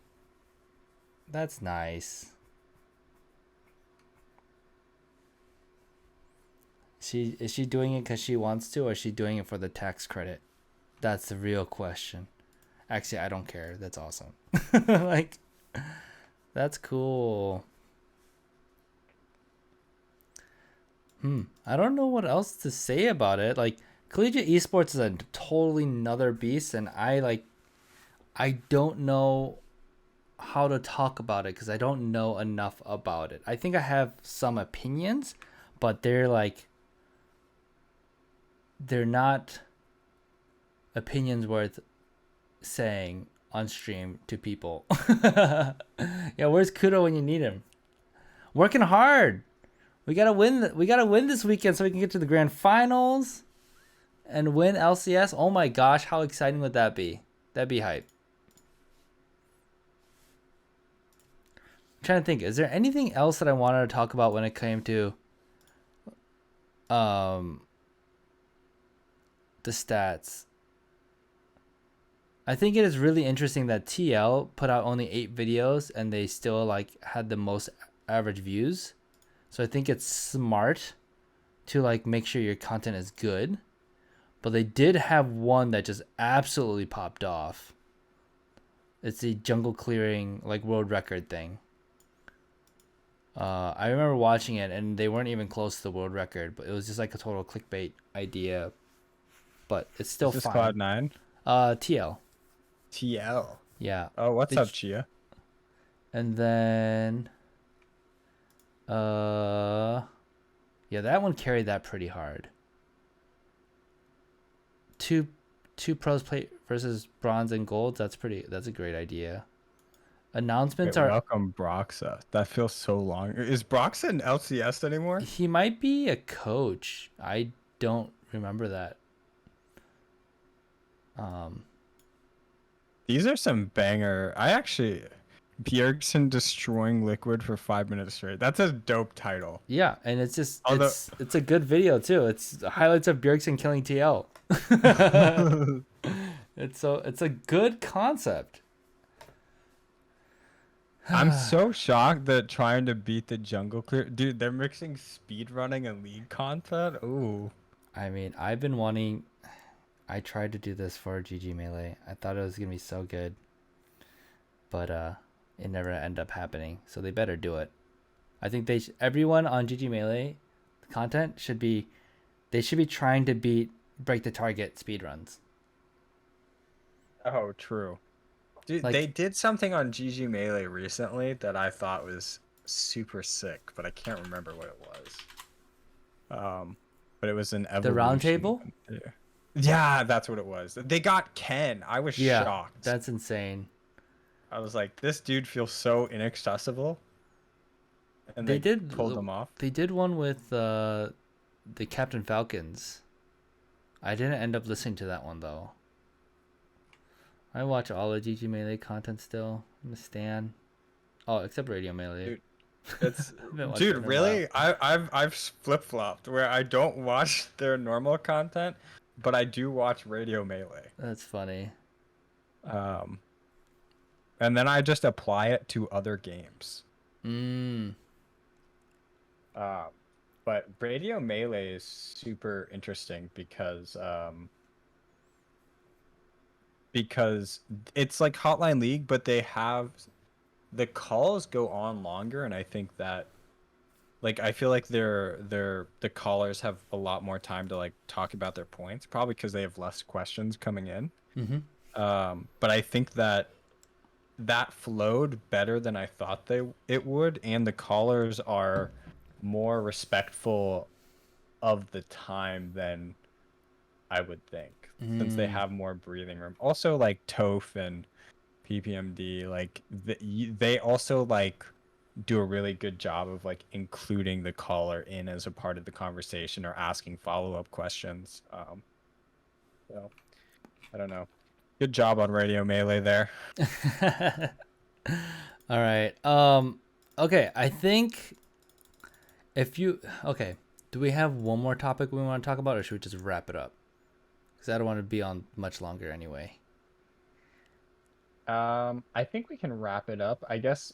That's nice. Is she doing it because she wants to, or is she doing it for the tax credit? That's the real question. Actually, I don't care. That's awesome. Like, that's cool. I don't know what else to say about it. Like, collegiate esports is a totally another beast, and I don't know how to talk about it because I don't know enough about it. I think I have some opinions, but they're not opinions worth saying on stream to people. Yeah, where's Kudo when you need him? Working hard. We gotta win. We gotta win this weekend so we can get to the grand finals and win LCS. Oh my gosh, how exciting would that be? That'd be hype. I'm trying to think. Is there anything else that I wanted to talk about when it came to um the stats? I think it is really interesting that TL put out only 8 videos and they still like had the most average views. So I think it's smart to like make sure your content is good. But they did have one that just absolutely popped off. It's the jungle clearing like world record thing. I remember watching it and they weren't even close to the world record, but it was just like a total clickbait idea. But it's still Is this fine. Cloud9? TL. TL. Yeah. Oh, what's up, Chia? And then yeah, that one carried that pretty hard. Two pros play versus bronze and gold. That's a great idea. Announcements Wait, are welcome Broxa. That feels so long. Is Broxa in LCS anymore? he might be a coach. I don't remember that. These are some banger. Bjergsen destroying Liquid for 5 minutes straight. That's a dope title. Yeah, and it's just Although- it's a good video too. It's highlights of Bjergsen killing TL. It's a good concept. I'm so shocked that trying to beat the jungle clear, dude. They're mixing speed running and league content. Ooh, I mean, I tried to do this for GG Melee. I thought it was gonna be so good, but it never ended up happening. So they better do it. I think everyone on GG Melee content should be trying to break the target speedruns. oh true. Dude, Like- they did something on GG Melee recently that I thought was super sick, but I can't remember what it was. But it was an The round table? Yeah, that's what it was. They got Ken. I was shocked. That's insane. I was like, this dude feels so inaccessible. And they pulled him off. They did one with the Captain Falcons. I didn't end up listening to that one though. I watch all of GG Melee content still. I'm a stan. Oh, except Radio Melee. Dude, it's Haven't watched it dude, in a really? while. I've flip-flopped where I don't watch their normal content, but I do watch Radio Melee. That's funny. Um, and then I just apply it to other games. Mm. But Radio Melee is super interesting because it's like Hotline League, but they have the calls go on longer, and I think that like I feel like the callers have a lot more time to like talk about their points, probably because they have less questions coming in. Mm-hmm. But I think that flowed better than I thought it would, and the callers are more respectful of the time than I would think, since they have more breathing room. Also, like Toph and PPMD, like they also like do a really good job of like including the caller in as a part of the conversation or asking follow-up questions. So I don't know. Good job on Radio Melee there. All right. Okay, I think if you okay, do we have one more topic we want to talk about, or should we just wrap it up? Because I don't want to be on much longer anyway. I think we can wrap it up. I guess